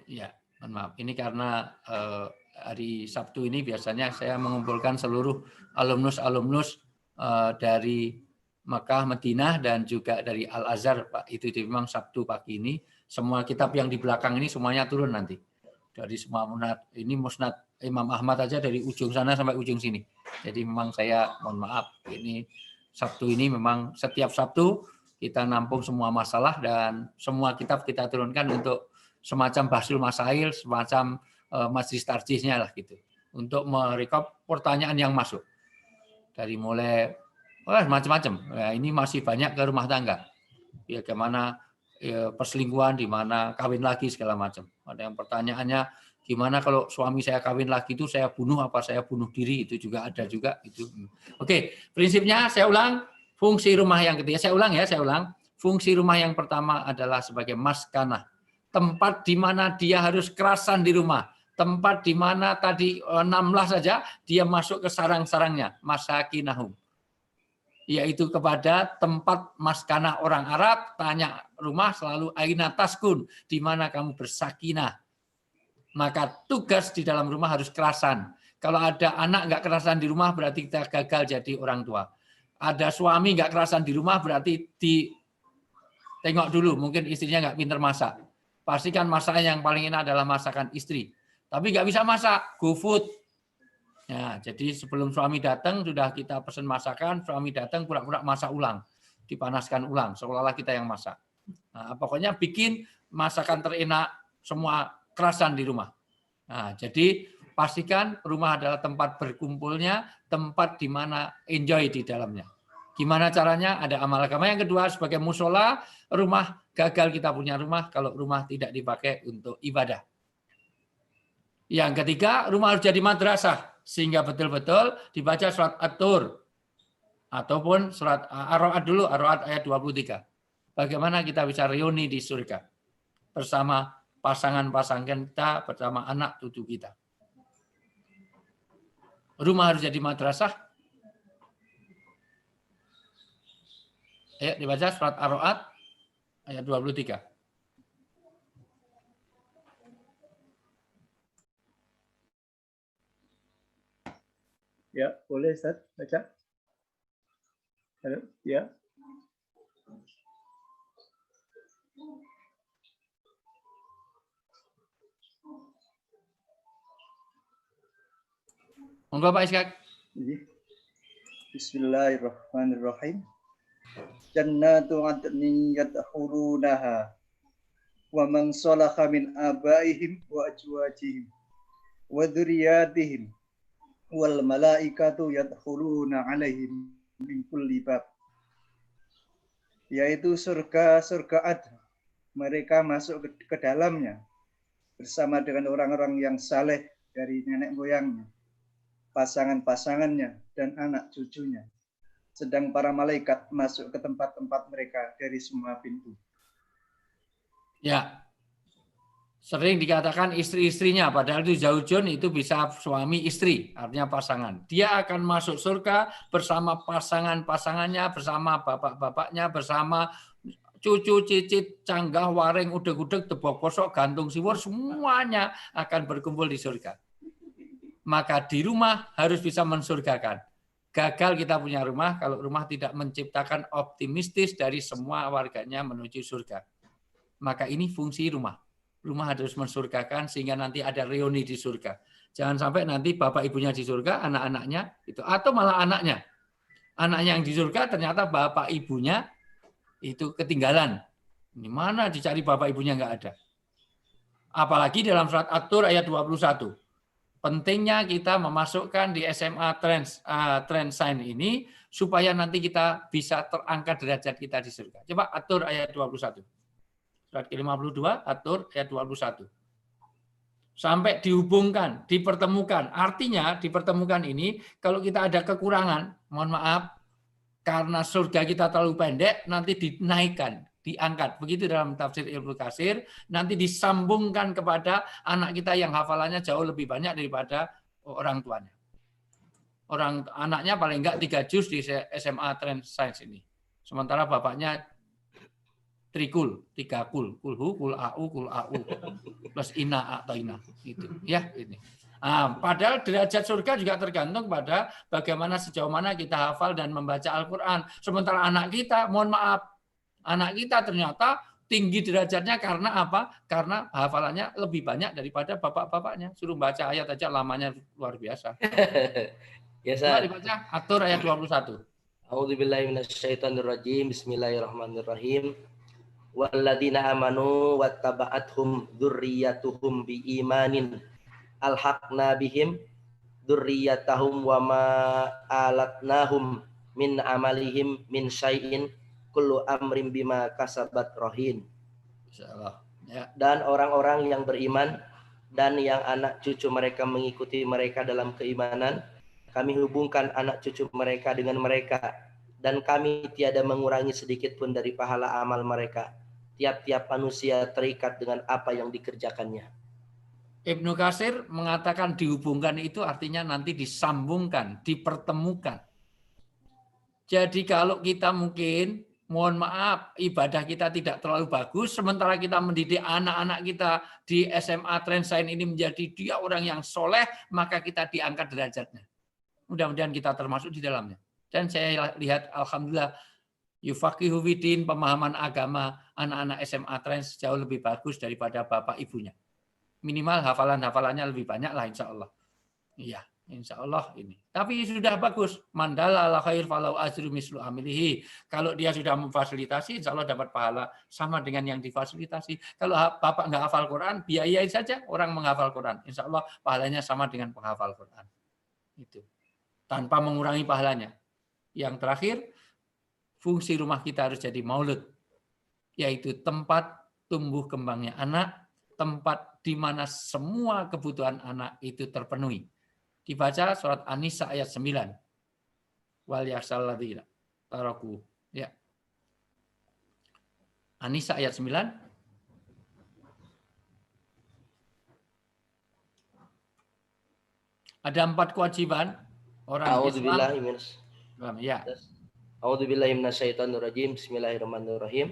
A: Ya, mohon maaf. Ini karena hari Sabtu ini biasanya saya mengumpulkan seluruh alumnus dari Makkah, Madinah, dan juga dari Al-Azhar, Pak. Itu memang Sabtu pagi ini. Semua kitab yang di belakang ini semuanya turun nanti. Dari semua musnad Imam Ahmad aja dari ujung sana sampai ujung sini. Jadi memang saya mohon maaf, ini Sabtu ini memang setiap Sabtu kita nampung semua masalah dan semua kitab kita turunkan untuk semacam bahsul masail, semacam majlis tarjihnya lah gitu. Untuk merekap pertanyaan yang masuk. Dari mulai macam-macam. Ya, ini masih banyak ke rumah tangga. Ya, bagaimana perselingkuhan, di mana kawin lagi segala macam. Ada yang pertanyaannya gimana kalau suami saya kawin lagi itu saya bunuh apa saya bunuh diri, itu juga ada juga itu. Oke, prinsipnya saya ulang, fungsi rumah yang ketiga saya ulang. Fungsi rumah yang pertama adalah sebagai maskanah. Tempat di mana dia harus kerasan di rumah. Tempat di mana tadi 16 saja dia masuk ke sarang-sarangnya, masakinahum. Yaitu kepada tempat maskanah orang Arab, tanya rumah selalu aina taskun, di mana kamu bersakinah. Maka tugas di dalam rumah harus kerasan. Kalau ada anak nggak kerasan di rumah berarti kita gagal jadi orang tua. Ada suami nggak kerasan di rumah berarti tengok dulu, mungkin istrinya nggak pinter masak. Pastikan masakan yang paling enak adalah masakan istri. Tapi nggak bisa masak, go food. Ya, jadi sebelum suami datang sudah kita pesan masakan, suami datang pura-pura masak ulang, dipanaskan ulang, seolah-olah kita yang masak. Nah, pokoknya bikin masakan terenak, semua kerasan di rumah. Nah, jadi pastikan rumah adalah tempat berkumpulnya, tempat di mana enjoy di dalamnya. Gimana caranya? Ada amal agama. Yang kedua, sebagai musola, rumah gagal kita punya rumah kalau rumah tidak dipakai untuk ibadah. Yang ketiga, rumah harus jadi madrasah. Sehingga betul-betul dibaca surat At-Tur ataupun surat Ar-Ra'd dulu, Ar-Ra'd ayat 23. Bagaimana kita bisa reuni di surga bersama pasangan-pasangan kita, bersama anak cucu kita. Rumah harus jadi madrasah. Ayo dibaca surat Ar-Ra'd ayat 23.
F: Ya, boleh Ustaz baca. Halo, ya.
A: Monggo Pak Iskak.
F: Bismillahirrahmanirrahim. Jannatu 'adnin yadkhulunaha wa man salaha min abaihim wa azwajihim wa dzurriyyatihim wal malaikatu yadkhuluna 'alaihim min kulli bab. Yaitu surga Adn. Mereka masuk ke dalamnya bersama dengan orang-orang yang saleh dari nenek moyangnya, pasangan-pasangannya dan anak cucunya. Sedang para malaikat masuk ke tempat-tempat mereka dari semua pintu.
A: Ya. Sering dikatakan istri-istrinya, padahal itu zaujun itu bisa suami istri, artinya pasangan. Dia akan masuk surga bersama pasangan-pasangannya, bersama bapak-bapaknya, bersama cucu, cicit, canggah, waring, udeg-udeg, tebok kosok, gantung siwur, semuanya akan berkumpul di surga. Maka di rumah harus bisa mensurgakan. Gagal kita punya rumah kalau rumah tidak menciptakan optimistis dari semua warganya menuju surga. Maka ini fungsi rumah. Rumah harus mensurgakan sehingga nanti ada reuni di surga. Jangan sampai nanti bapak ibunya di surga, anak-anaknya itu, atau malah anaknya yang di surga ternyata bapak ibunya itu ketinggalan. Di mana dicari bapak ibunya nggak ada. Apalagi dalam surat At-Tur ayat 21. Pentingnya kita memasukkan di SMA Trend Sign ini supaya nanti kita bisa terangkat derajat kita di surga. Coba At-Tur ayat 21. Surat ke-52 atur ayat 21. Sampai dihubungkan, dipertemukan. Artinya dipertemukan ini kalau kita ada kekurangan, mohon maaf, karena surga kita terlalu pendek, nanti dinaikkan, diangkat. Begitu dalam tafsir Ibnu Katsir, nanti disambungkan kepada anak kita yang hafalannya jauh lebih banyak daripada orang tuanya. Orang anaknya paling enggak 3 juz di SMA Trend Science ini. Sementara bapaknya trikul, 3 kul, kulhu, kul au, plus ina atau ina. Itu, ya ini. Nah, padahal derajat surga juga tergantung pada bagaimana sejauh mana kita hafal dan membaca Al-Quran. Sementara anak kita, mohon maaf, anak kita ternyata tinggi derajatnya karena apa? Karena hafalannya lebih banyak daripada bapak-bapaknya. Suruh baca ayat aja lamanya luar biasa.
D: Ya,
A: Coba
D: Ustaz.
A: dibaca, atur ayat 21.
D: A'udzubillahi minasyaitonirrajim. Bismillahirrahmanirrahim. Walladzina amanu wattaba'athum dzurriyyatuhum biimanin alhaqna bihim dzurriyyatahum wama alatnahum min amalihim min syai'in kullu amrin bima kasabat rahin.
A: Insyaallah. Ya.
D: Dan orang-orang yang beriman dan yang anak cucu mereka mengikuti mereka dalam keimanan, kami hubungkan anak cucu mereka dengan mereka, dan kami tiada mengurangi sedikit pun dari pahala amal mereka. Tiap-tiap manusia terikat dengan apa yang dikerjakannya.
A: Ibnu Katsir mengatakan dihubungkan itu artinya nanti disambungkan, dipertemukan. Jadi kalau kita mungkin, mohon maaf, ibadah kita tidak terlalu bagus, sementara kita mendidik anak-anak kita di SMA Trend Science ini menjadi dia orang yang soleh, maka kita diangkat derajatnya. Mudah-mudahan kita termasuk di dalamnya. Dan saya lihat, alhamdulillah, yufaqihu fiddin, pemahaman agama anak-anak SMA Trends jauh lebih bagus daripada bapak ibunya. Minimal hafalan-hafalannya lebih banyak lah insya Allah. Iya, insya Allah ini. Tapi sudah bagus. Mandala ala khair falau ajru mislu amilihi. Kalau dia sudah memfasilitasi, insya Allah dapat pahala sama dengan yang difasilitasi. Kalau bapak nggak hafal Quran, biayain saja orang menghafal Quran. Insya Allah pahalanya sama dengan penghafal Quran. Itu. Tanpa mengurangi pahalanya. Yang terakhir, fungsi rumah kita harus jadi maulud, yaitu tempat tumbuh kembangnya anak, tempat di mana semua kebutuhan anak itu terpenuhi. Dibaca surat An-Nisa ayat 9. Wal yakhshal ladzina taraku. Ya. An-Nisa ayat 9. Ada 4 kewajiban orang Islam. Ya.
D: A'udzubillahi minasyaitonirrajim. Bismillahirrahmanirrahim.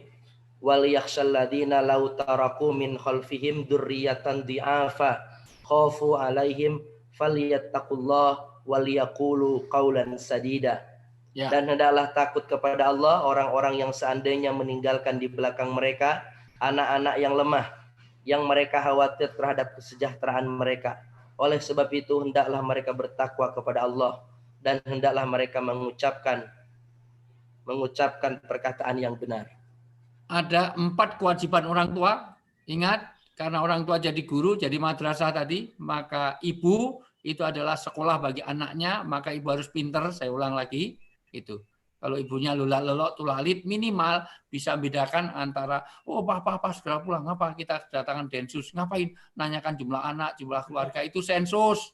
D: Wal yakhshal ladzina law taraku min khalfihim dzurriyyatan dhi'afa khafu 'alaihim falyattaqullah wal yaqulu qaulan sadida. Ya. Dan hendaklah takut kepada Allah orang-orang yang seandainya meninggalkan di belakang mereka anak-anak yang lemah, yang mereka khawatir terhadap kesejahteraan mereka. Oleh sebab itu hendaklah mereka bertakwa kepada Allah dan hendaklah mereka mengucapkan perkataan yang benar.
A: Ada 4 kewajiban orang tua. Ingat, karena orang tua jadi guru, jadi madrasah tadi, maka ibu itu adalah sekolah bagi anaknya, maka ibu harus pinter, saya ulang lagi, itu. Kalau ibunya lelak-lelok, tulalit, minimal bisa bedakan antara, oh papa segera pulang, ngapa kita kedatangan densus, ngapain nanyakan jumlah anak, jumlah keluarga, itu sensus.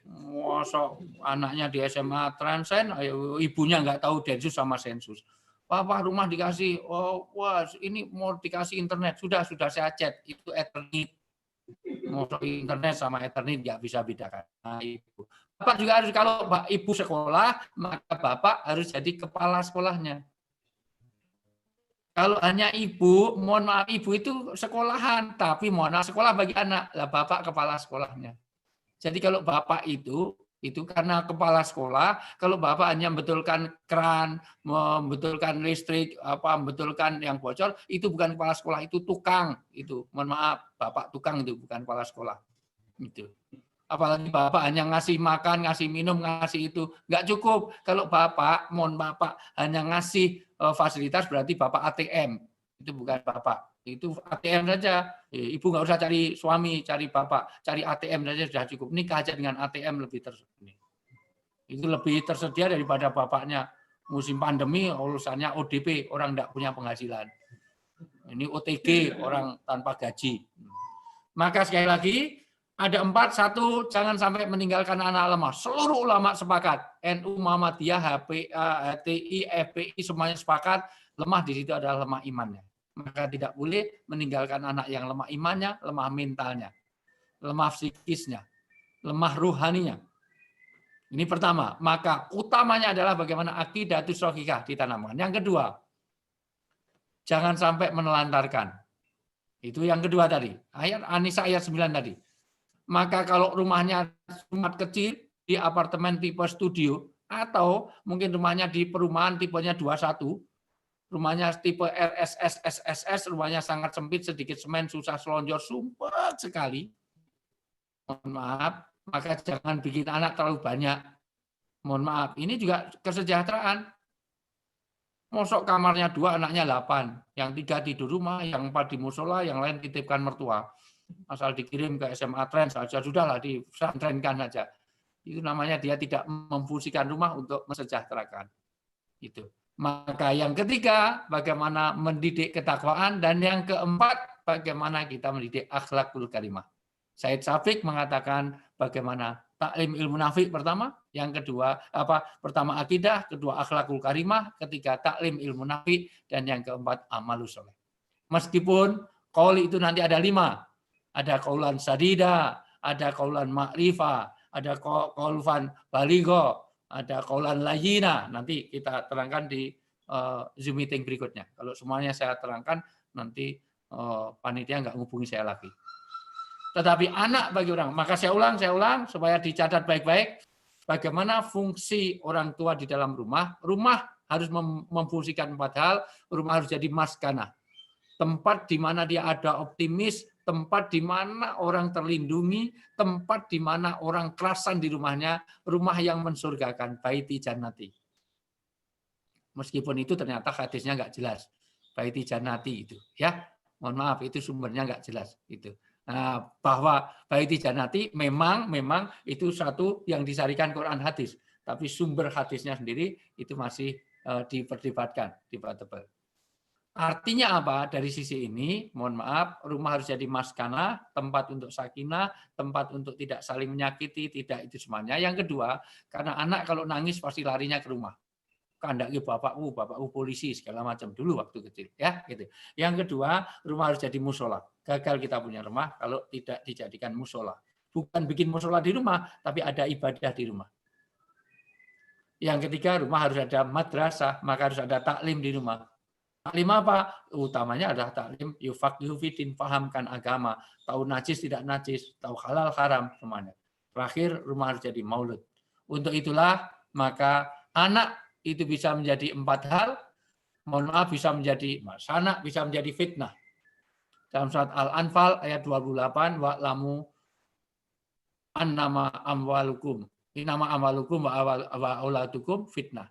A: Masa anaknya di SMA Transen, ibunya nggak tahu densus sama sensus. Papa rumah dikasih, oh wah ini mau dikasih internet, sudah saya chat, itu Ethernet. Mau internet sama Ethernet nggak bisa bedakan. Nah, itu. Bapak juga harus, kalau ibu sekolah, maka bapak harus jadi kepala sekolahnya. Kalau hanya ibu, mohon maaf, ibu itu sekolahan, tapi mohon maaf, sekolah bagi anak, lah bapak kepala sekolahnya. Jadi kalau bapak itu karena kepala sekolah, kalau bapak hanya membetulkan keran, membetulkan listrik, membetulkan yang bocor, itu bukan kepala sekolah, itu tukang. Itu, mohon maaf, bapak tukang itu bukan kepala sekolah. Itu. Apalagi bapak hanya ngasih makan, ngasih minum, ngasih itu. Nggak cukup. Kalau bapak, mohon bapak, hanya ngasih fasilitas berarti bapak ATM. Itu bukan bapak. Itu ATM saja. Ibu nggak usah cari suami, cari bapak. Cari ATM saja sudah cukup. Nikah aja dengan ATM lebih tersedia. Itu lebih tersedia daripada bapaknya musim pandemi, urusannya ODP, orang nggak punya penghasilan. Ini OTG, orang tanpa gaji. Maka sekali lagi, ada 4. 1, jangan sampai meninggalkan anak lemah. Seluruh ulama sepakat. NU, Muhammadiyah, HPA, HTI, FPI, semuanya sepakat. Lemah di situ adalah lemah imannya. Maka tidak boleh meninggalkan anak yang lemah imannya, lemah mentalnya, lemah psikisnya, lemah ruhaninya. Ini pertama. Maka utamanya adalah bagaimana aqidatus shahihah ditanamkan. Yang kedua, jangan sampai menelantarkan. Itu yang kedua tadi. Ayat An-Nisa ayat 9 tadi. Maka kalau rumahnya rumah kecil di apartemen tipe studio atau mungkin rumahnya di perumahan tipenya 21, rumahnya tipe RSS, SSS, rumahnya sangat sempit, sedikit semen, susah selonjor, sumpah sekali. Mohon maaf, maka jangan bikin anak terlalu banyak. Mohon maaf, ini juga kesejahteraan. Mosok kamarnya 2, anaknya 8. Yang 3 tidur rumah, yang 4 di musola, yang lain titipkan mertua. Asal dikirim ke SMA Trans saja, sudahlah disantrenkan saja. Itu namanya dia tidak memfungsikan rumah untuk mesejahterakan. Itu. Maka yang ketiga, bagaimana mendidik ketakwaan, dan yang keempat, bagaimana kita mendidik akhlakul karimah. Said Syafiq mengatakan bagaimana taklim ilmu nafi pertama, yang kedua pertama akidah, kedua akhlakul karimah, ketiga taklim ilmu nafi, dan yang keempat amalus soleh. Meskipun qaul itu nanti ada 5, ada qaulan sadida, ada qaulan ma'rifah, ada qaulun baligho, ada qaulan layyina. Nanti kita terangkan di Zoom meeting berikutnya. Kalau semuanya saya terangkan, nanti panitia nggak menghubungi saya lagi. Tetapi anak bagi orang, maka saya ulang supaya dicatat baik-baik. Bagaimana fungsi orang tua di dalam rumah? Rumah harus memfungsikan 4 hal. Rumah harus jadi maskanah, tempat di mana dia ada optimis, tempat di mana orang terlindungi, tempat di mana orang kerasan di rumahnya, rumah yang mensurgakan, baiti jannati. Meskipun itu ternyata hadisnya nggak jelas, baiti jannati itu, ya. Mohon maaf, itu sumbernya nggak jelas itu. Nah, bahwa baiti jannati memang itu satu yang disarikan Quran hadis, tapi sumber hadisnya sendiri itu masih diperdebatkan, debatable. Artinya apa? Dari sisi ini, mohon maaf, rumah harus jadi maskanah, tempat untuk sakinah, tempat untuk tidak saling menyakiti, tidak itu semuanya. Yang kedua, karena anak kalau nangis pasti larinya ke rumah. Kandaki bapakku polisi segala macam dulu waktu kecil, ya gitu. Yang kedua, rumah harus jadi musola. Gagal kita punya rumah kalau tidak dijadikan musola. Bukan bikin musola di rumah, tapi ada ibadah di rumah. Yang ketiga, rumah harus ada madrasah, maka harus ada taklim di rumah. Taklim apa? Utamanya adalah taklim yufaqihu fiddin, pahamkan agama, tahu najis tidak najis, tahu halal haram semuanya. Terakhir, rumah harus jadi maulud. Untuk itulah maka anak itu bisa menjadi 4 hal. Mohon maaf, bisa menjadi masalah, bisa menjadi fitnah. Dalam surat Al-Anfal ayat 28, wa'lamu annama amwalukum, inama amwalukum wa auladukum fitnah.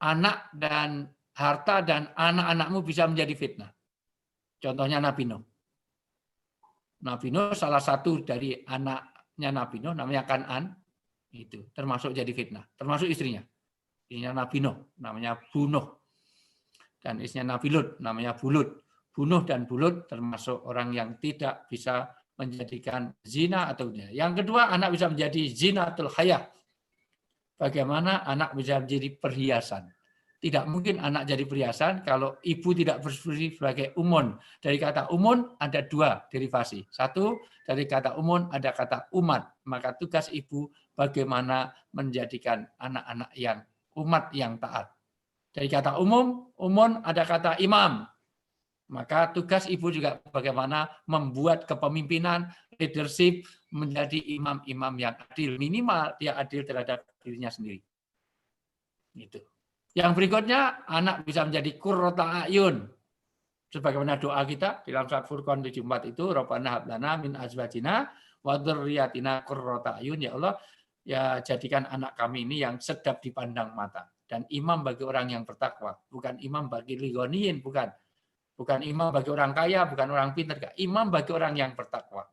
A: Anak dan harta dan anak-anakmu bisa menjadi fitnah. Contohnya Nabi Nuh. Nabi Nuh salah satu dari anaknya Nabi Nuh namanya Kan'an, itu termasuk jadi fitnah, termasuk istrinya. Istrinya Nabi Nuh namanya Bunuh. Dan istrinya Nabi Lut namanya Bulut. Bunuh dan Bulut termasuk orang yang tidak bisa menjadikan zina atau zina. Yang kedua, anak bisa menjadi zinatul hayah. Bagaimana anak bisa menjadi perhiasan? Tidak mungkin anak jadi perhiasan kalau ibu tidak berfungsi sebagai umun. Dari kata umun ada 2 derivasi. 1, dari kata umun ada kata umat. Maka tugas ibu bagaimana menjadikan anak-anak yang umat yang taat. Dari kata umun ada kata imam. Maka tugas ibu juga bagaimana membuat kepemimpinan, leadership menjadi imam-imam yang adil. Minimal dia adil terhadap dirinya sendiri. Itu. Yang berikutnya, anak bisa menjadi qurrata a'yun. Sebagaimana doa kita di dalam surat Furqan 74 itu, Rabbana hab lana min azwajina wa dzurriyyatina qurrata a'yun. Ya Allah, ya jadikan anak kami ini yang sedap dipandang mata. Dan imam bagi orang yang bertakwa. Bukan imam bagi ligoniyin, bukan. Bukan imam bagi orang kaya, bukan orang pintar. Imam bagi orang yang bertakwa.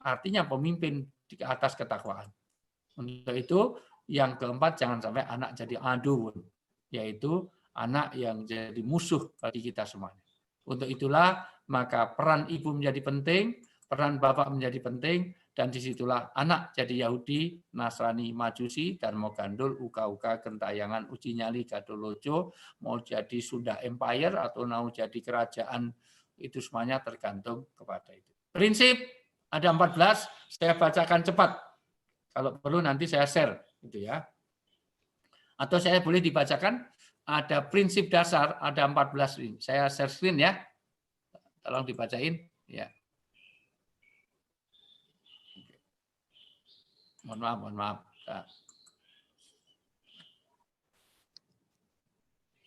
A: Artinya pemimpin di atas ketakwaan. Untuk itu, yang keempat, jangan sampai anak jadi aduun. Yaitu anak yang jadi musuh bagi kita semuanya. Untuk itulah maka peran ibu menjadi penting, peran bapak menjadi penting, dan disitulah anak jadi Yahudi, Nasrani, Majusi, Dharma Gandul, Uka-Uka, Gentayangan, Uji Nyali, Gadolojo, mau jadi Sunda Empire atau mau jadi kerajaan, itu semuanya tergantung kepada itu. Prinsip ada 14, saya bacakan cepat. Kalau perlu nanti saya share, gitu ya. Atau saya boleh dibacakan, ada prinsip dasar, ada 14 ini. Saya share screen ya. Tolong dibacain, ya. Mohon maaf.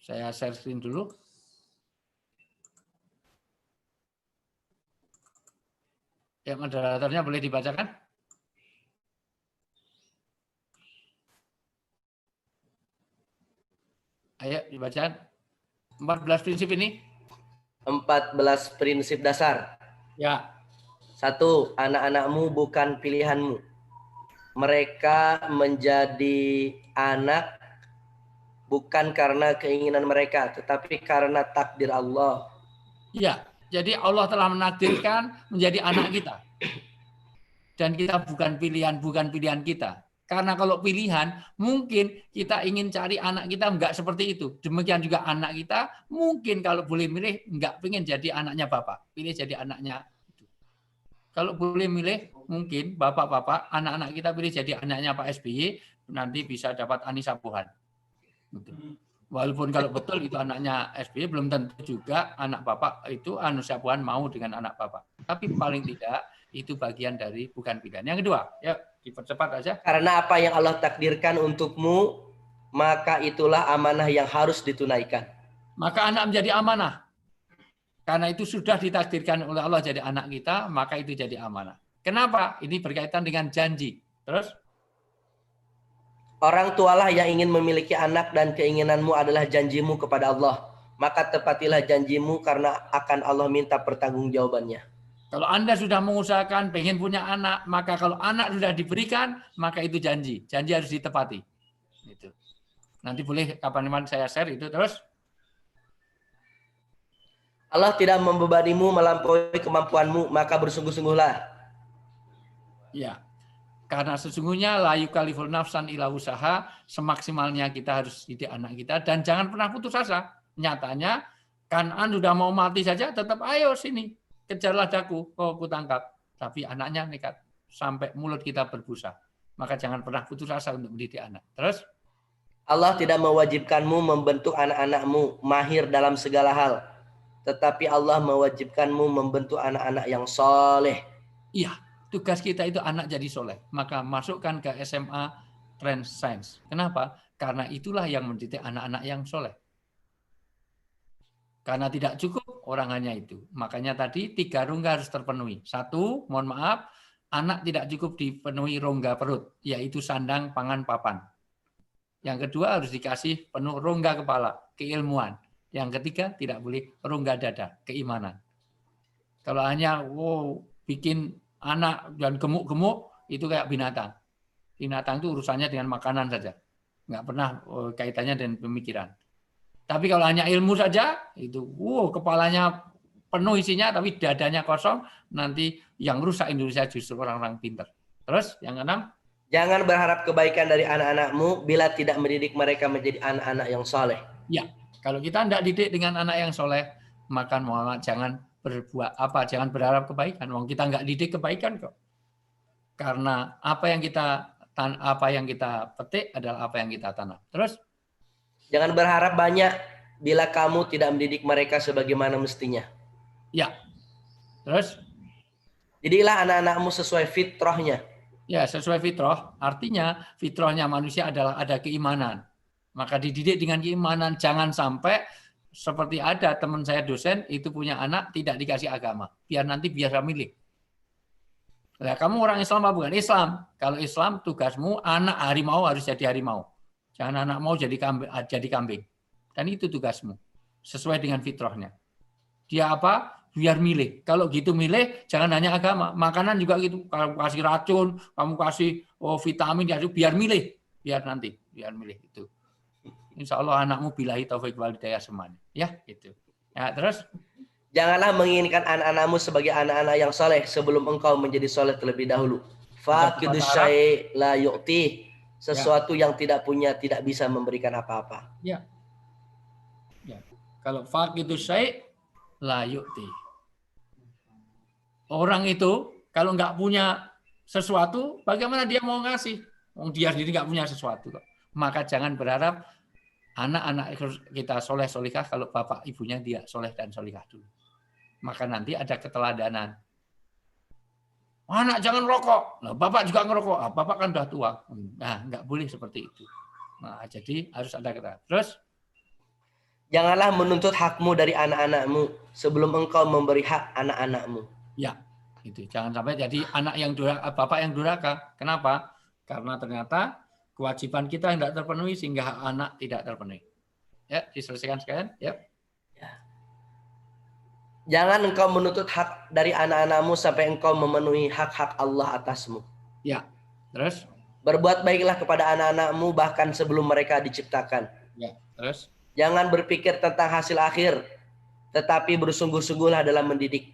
A: Saya share screen dulu. Ya, moderatornya boleh dibacakan? Ayo dibacakan. 14 prinsip ini.
D: 14 prinsip dasar.
A: Ya.
D: 1. Anak-anakmu bukan pilihanmu. Mereka menjadi anak bukan karena keinginan mereka, tetapi karena takdir Allah.
A: Ya, jadi Allah telah menakdirkan menjadi anak kita. Dan kita bukan pilihan kita. Karena kalau pilihan, mungkin kita ingin cari anak kita enggak seperti itu. Demikian juga anak kita, mungkin kalau boleh milih, enggak pengen jadi anaknya bapak. Pilih jadi anaknya. Kalau boleh milih, mungkin bapak-bapak, anak-anak kita pilih jadi anaknya Pak SBY, nanti bisa dapat Anissa Pohan. Walaupun kalau betul itu anaknya SBY, belum tentu juga anak bapak itu Anissa Pohan mau dengan anak bapak. Tapi paling tidak, itu bagian dari bukan pilihan. Yang kedua, ya dipercepat aja.
D: Karena apa yang Allah takdirkan untukmu, maka itulah amanah yang harus ditunaikan.
A: Maka anak menjadi amanah. Karena itu sudah ditakdirkan oleh Allah jadi anak kita, maka itu jadi amanah. Kenapa? Ini berkaitan dengan janji. Terus?
D: Orang tualah yang ingin memiliki anak dan keinginanmu adalah janjimu kepada Allah. Maka tepatilah janjimu karena akan Allah minta pertanggungjawabannya.
A: Kalau Anda sudah mengusahakan pengen punya anak, maka kalau anak sudah diberikan, maka itu janji. Janji harus ditepati. Itu. Nanti boleh kapan-kapan saya share itu. Terus?
D: Allah tidak membebanimu melampaui kemampuanmu, maka bersungguh-sungguhlah.
A: Ya, karena sesungguhnya la yukalliful nafsan illa usaha, semaksimalnya kita harus didik anak kita dan jangan pernah putus asa. Nyatanya Kan'an sudah mau mati saja, tetap ayo sini, kejarlah daku, aku tangkap. Tapi anaknya nekat sampai mulut kita berbusa. Maka jangan pernah putus asa untuk mendidik anak. Terus?
D: Allah tidak mewajibkanmu membentuk anak-anakmu mahir dalam segala hal. Tetapi Allah mewajibkanmu membentuk anak-anak yang soleh.
A: Iya, tugas kita itu anak jadi soleh. Maka masukkan ke SMA Trend Science. Kenapa? Karena itulah yang mendidik anak-anak yang soleh. Karena tidak cukup orang hanya itu. Makanya tadi 3 rongga harus terpenuhi. 1, mohon maaf, anak tidak cukup dipenuhi rongga perut, yaitu sandang, pangan, papan. Yang kedua harus dikasih penuh rongga kepala, keilmuan. Yang ketiga, tidak boleh rongga dada, keimanan. Kalau hanya bikin anak dan gemuk-gemuk, itu kayak binatang. Binatang itu urusannya dengan makanan saja. Nggak pernah kaitannya dengan pemikiran. Tapi kalau hanya ilmu saja, itu kepalanya penuh isinya, tapi dadanya kosong, nanti yang rusak Indonesia justru orang-orang pintar. Terus, yang keenam?
D: Jangan berharap kebaikan dari anak-anakmu bila tidak mendidik mereka menjadi anak-anak yang soleh.
A: Ya. Kalau kita tidak didik dengan anak yang soleh, maka Muhammad jangan berbuat apa, jangan berharap kebaikan. Wong kita nggak didik kebaikan kok. Karena apa yang kita petik adalah apa yang kita tanam. Terus?
D: Jangan berharap banyak bila kamu tidak mendidik mereka sebagaimana mestinya.
A: Ya. Terus?
D: Didiklah anak-anakmu sesuai fitrahnya.
A: Ya, sesuai fitrah. Artinya fitrahnya manusia adalah ada keimanan. Maka dididik dengan keimanan, jangan sampai seperti ada teman saya dosen itu punya anak tidak dikasih agama, biar nanti biasa milih. Nah, kamu orang Islam apa bukan? Islam. Kalau Islam tugasmu anak harimau harus jadi harimau, jangan anak mau jadi kambing. Dan itu tugasmu sesuai dengan fitrahnya. Dia apa? Biar milih. Kalau gitu milih, jangan hanya agama, makanan juga gitu. Kamu kasih racun, kamu kasih vitamin, biar milih, biar milih itu. Insya Allah anakmu billahi taufik wal hidayah semuanya. Ya, gitu. Ya, terus?
D: Janganlah menginginkan anak-anakmu sebagai anak-anak yang soleh sebelum engkau menjadi soleh terlebih dahulu. Faqidus syai' la yu'ti. Sesuatu yang tidak punya tidak bisa memberikan apa-apa.
A: Ya. Ya. Kalau faqidus syai' la yu'ti. Orang itu kalau nggak punya sesuatu, bagaimana dia mau ngasih? Dia sendiri nggak punya sesuatu. Maka jangan berharap anak-anak kita soleh solikah kalau bapak ibunya dia soleh dan solikah dulu. Maka nanti ada keteladanan. Anak jangan rokok. Nah, bapak juga ngerokok. Ah, bapak kan udah tua. Nah, nggak boleh seperti itu. Nah, jadi harus ada kata. Terus,
D: janganlah menuntut hakmu dari anak-anakmu sebelum engkau memberi hak anak-anakmu.
A: ya, itu jangan sampai jadi anak yang durhaka, bapak yang durhaka. Kenapa? Karena ternyata kewajiban kita tidak terpenuhi sehingga hak anak tidak terpenuhi. Ya, diselesaikan sekalian. Ya.
D: Jangan engkau menuntut hak dari anak-anakmu sampai engkau memenuhi hak-hak Allah atasmu.
A: Ya. Terus?
D: Berbuat baiklah kepada anak-anakmu bahkan sebelum mereka diciptakan.
A: Ya. Terus?
D: Jangan berpikir tentang hasil akhir, tetapi bersungguh-sungguhlah dalam mendidik.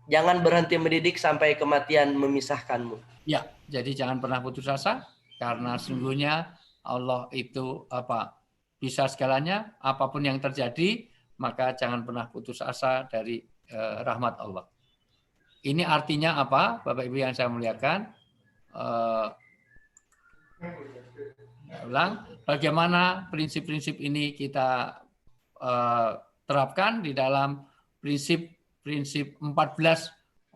D: Jangan berhenti mendidik sampai kematian memisahkanmu.
A: Ya, jadi jangan pernah putus asa karena sungguhnya Allah itu bisa segalanya, apapun yang terjadi, maka jangan pernah putus asa dari rahmat Allah. Ini artinya apa, Bapak Ibu yang saya muliakan? Ulang, bagaimana prinsip-prinsip ini kita terapkan di dalam prinsip 14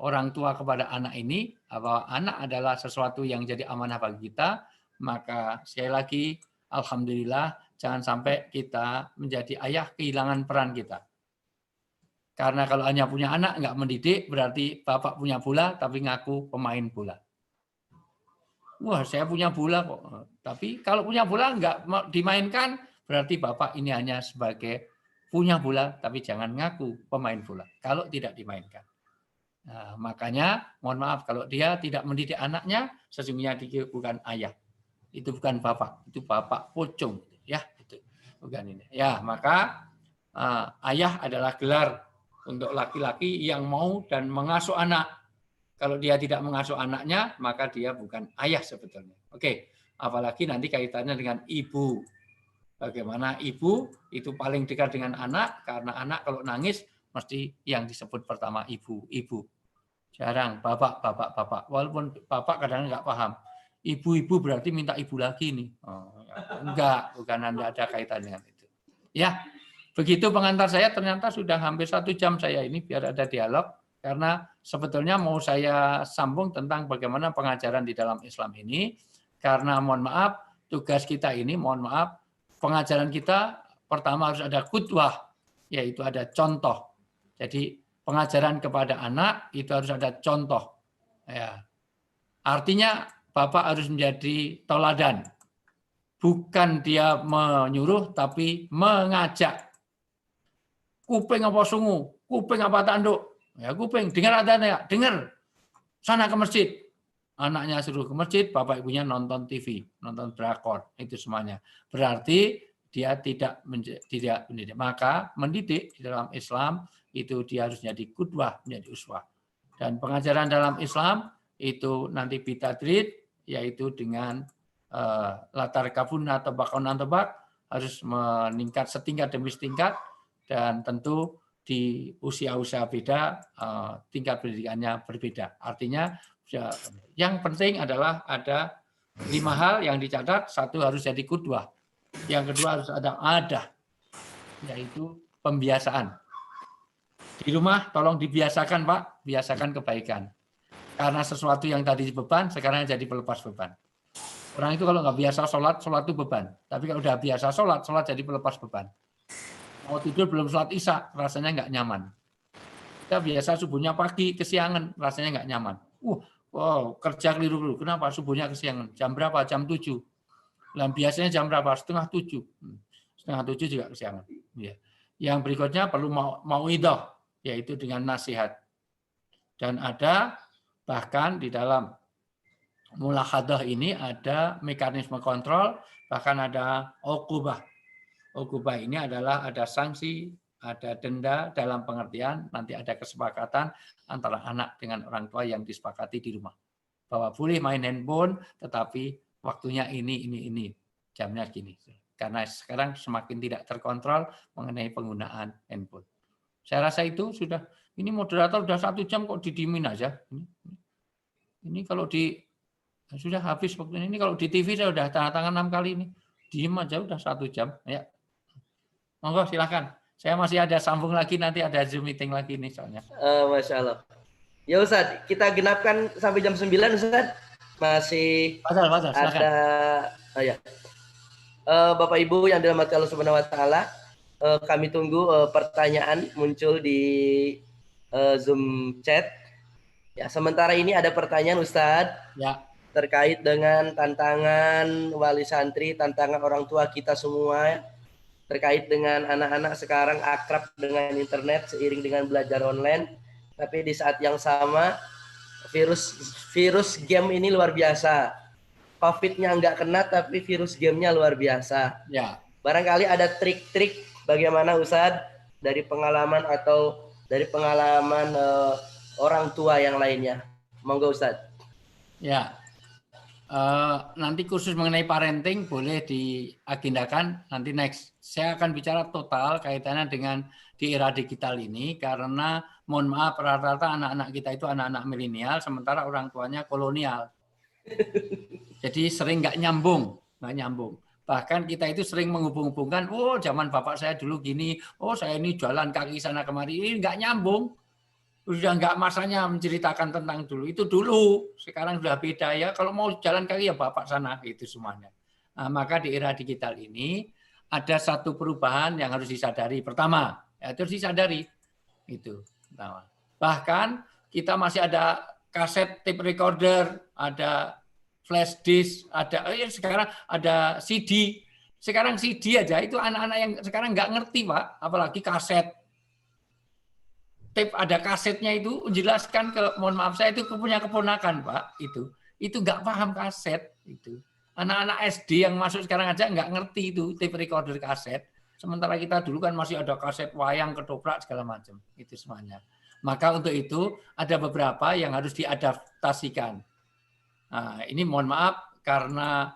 A: orang tua kepada anak ini, bahwa anak adalah sesuatu yang jadi amanah bagi kita, maka sekali lagi, alhamdulillah, jangan sampai kita menjadi ayah kehilangan peran kita. Karena kalau hanya punya anak, nggak mendidik, berarti bapak punya bola, tapi ngaku pemain bola. Wah, saya punya bola kok. Tapi kalau punya bola nggak dimainkan, berarti bapak ini hanya sebagai punya bola, tapi jangan ngaku pemain bola. Kalau tidak dimainkan. Nah, makanya, mohon maaf, kalau dia tidak mendidik anaknya, sesungguhnya dia bukan ayah. Itu bukan bapak, itu bapak pocong. Ya, itu bukan ini. Ya, maka ayah adalah gelar untuk laki-laki yang mau dan mengasuh anak. Kalau dia tidak mengasuh anaknya, maka dia bukan ayah sebetulnya. Oke, apalagi nanti kaitannya dengan ibu. Bagaimana ibu itu paling dekat dengan anak, karena anak kalau nangis mesti yang disebut pertama ibu. Jarang bapak. Walaupun bapak kadang nggak paham. Ibu-ibu berarti minta ibu lagi nih. Oh, enggak, bukan Anda ada kaitannya dengan itu. Ya, begitu pengantar saya, ternyata sudah hampir 1 jam saya ini biar ada dialog. Karena sebetulnya mau saya sambung tentang bagaimana pengajaran di dalam Islam ini. Karena mohon maaf, tugas kita ini, mohon maaf, pengajaran kita pertama harus ada qudwah, yaitu ada contoh. Jadi pengajaran kepada anak itu harus ada contoh. Ya. Artinya bapak harus menjadi teladan. Bukan dia menyuruh, tapi mengajak. Kuping apa sungu? Kuping apa tanduk? Ya, kuping, dengar adanya, dengar. Sana ke masjid. Anaknya suruh ke masjid, bapak ibunya nonton TV, nonton drakor, itu semuanya. Berarti dia tidak mendidik. Maka mendidik di dalam Islam itu dia harus menjadi qudwah, menjadi uswah. Dan pengajaran dalam Islam itu nanti bitadrid, yaitu dengan latar kabun atau bakon antobak harus meningkat setingkat demi setingkat, dan tentu di usia-usia beda tingkat pendidikannya berbeda. Artinya yang penting adalah ada 5 hal yang dicatat. 1 harus jadi qudwah. Yang kedua harus ada adah, yaitu pembiasaan. Di rumah tolong dibiasakan, Pak, biasakan kebaikan. Karena sesuatu yang tadi beban, sekarang jadi pelepas beban. Orang itu kalau nggak biasa sholat itu beban. Tapi kalau udah biasa sholat jadi pelepas beban. Mau tidur belum sholat isya, rasanya nggak nyaman. Kita biasa subuhnya pagi, kesiangan, rasanya nggak nyaman. Wow, kerja keliru. Kenapa subuhnya kesiangan? Jam berapa? Jam 7. Dan biasanya jam berapa? 6:30. 6:30 juga kesiangan. Ya. Yang berikutnya perlu mauidhah, yaitu dengan nasihat. Dan ada bahkan di dalam mulakhadah ini ada mekanisme kontrol, bahkan ada uqubah. Uqubah ini adalah ada sanksi ada denda dalam pengertian nanti ada kesepakatan antara anak dengan orang tua yang disepakati di rumah. Bahwa boleh main handphone, tetapi waktunya ini, jamnya gini. Karena sekarang semakin tidak terkontrol mengenai penggunaan handphone. Saya rasa itu sudah, ini moderator sudah 1 jam kok didimin aja. Ini kalau sudah habis waktunya. Ini kalau di TV saya sudah tanda tangan 6 kali ini. Diem aja udah 1 jam. Ya. Monggo silakan. Saya masih ada sambung lagi, nanti ada Zoom meeting lagi nih soalnya.
D: Masya Allah. Ya Ustadz, kita genapkan sampai jam 9 Ustadz. Masih
A: Silakan.
D: ada ya. Bapak Ibu yang dirahmati Allah Subhanahu wa taala, kami tunggu pertanyaan muncul di Zoom chat. Ya, sementara ini ada pertanyaan Ustadz.
A: Ya.
D: Terkait dengan tantangan wali santri, tantangan orang tua kita semua terkait dengan anak-anak sekarang akrab dengan internet seiring dengan belajar online, tapi di saat yang sama virus game ini luar biasa. COVID-nya nggak kena, tapi virus gamenya luar biasa.
A: Ya.
D: Barangkali ada trik-trik bagaimana Ustadz dari pengalaman atau dari pengalaman orang tua yang lainnya. Monggo Ustadz.
A: Ya. Nanti khusus mengenai parenting boleh diagendakan nanti next. Saya akan bicara total kaitannya dengan di era digital ini karena mohon maaf rata-rata anak-anak kita itu anak-anak milenial sementara orang tuanya kolonial. Jadi sering nggak nyambung. Bahkan kita itu sering menghubung-hubungkan, oh zaman bapak saya dulu gini, oh saya ini jalan kaki sana kemari, ini nggak nyambung. Sudah nggak masanya menceritakan tentang dulu. Itu dulu, sekarang sudah beda ya. Kalau mau jalan kaki ya bapak sana, itu semuanya. Nah, maka di era digital ini ada satu perubahan yang harus disadari. Pertama, ya, harus disadari. Itu. Pertama. Bahkan kita masih ada kaset tape recorder, ada flash disk, ada sekarang ada CD. Sekarang CD aja, itu anak-anak yang sekarang nggak ngerti Pak, apalagi kaset. Tape ada kasetnya itu menjelaskan mohon maaf saya itu punya keponakan Pak itu nggak paham kaset itu anak-anak SD yang masuk sekarang aja nggak ngerti itu tape recorder kaset sementara kita dulu kan masih ada kaset wayang ketoprak segala macam itu semuanya maka untuk itu ada beberapa yang harus diadaptasikan. Nah, ini mohon maaf karena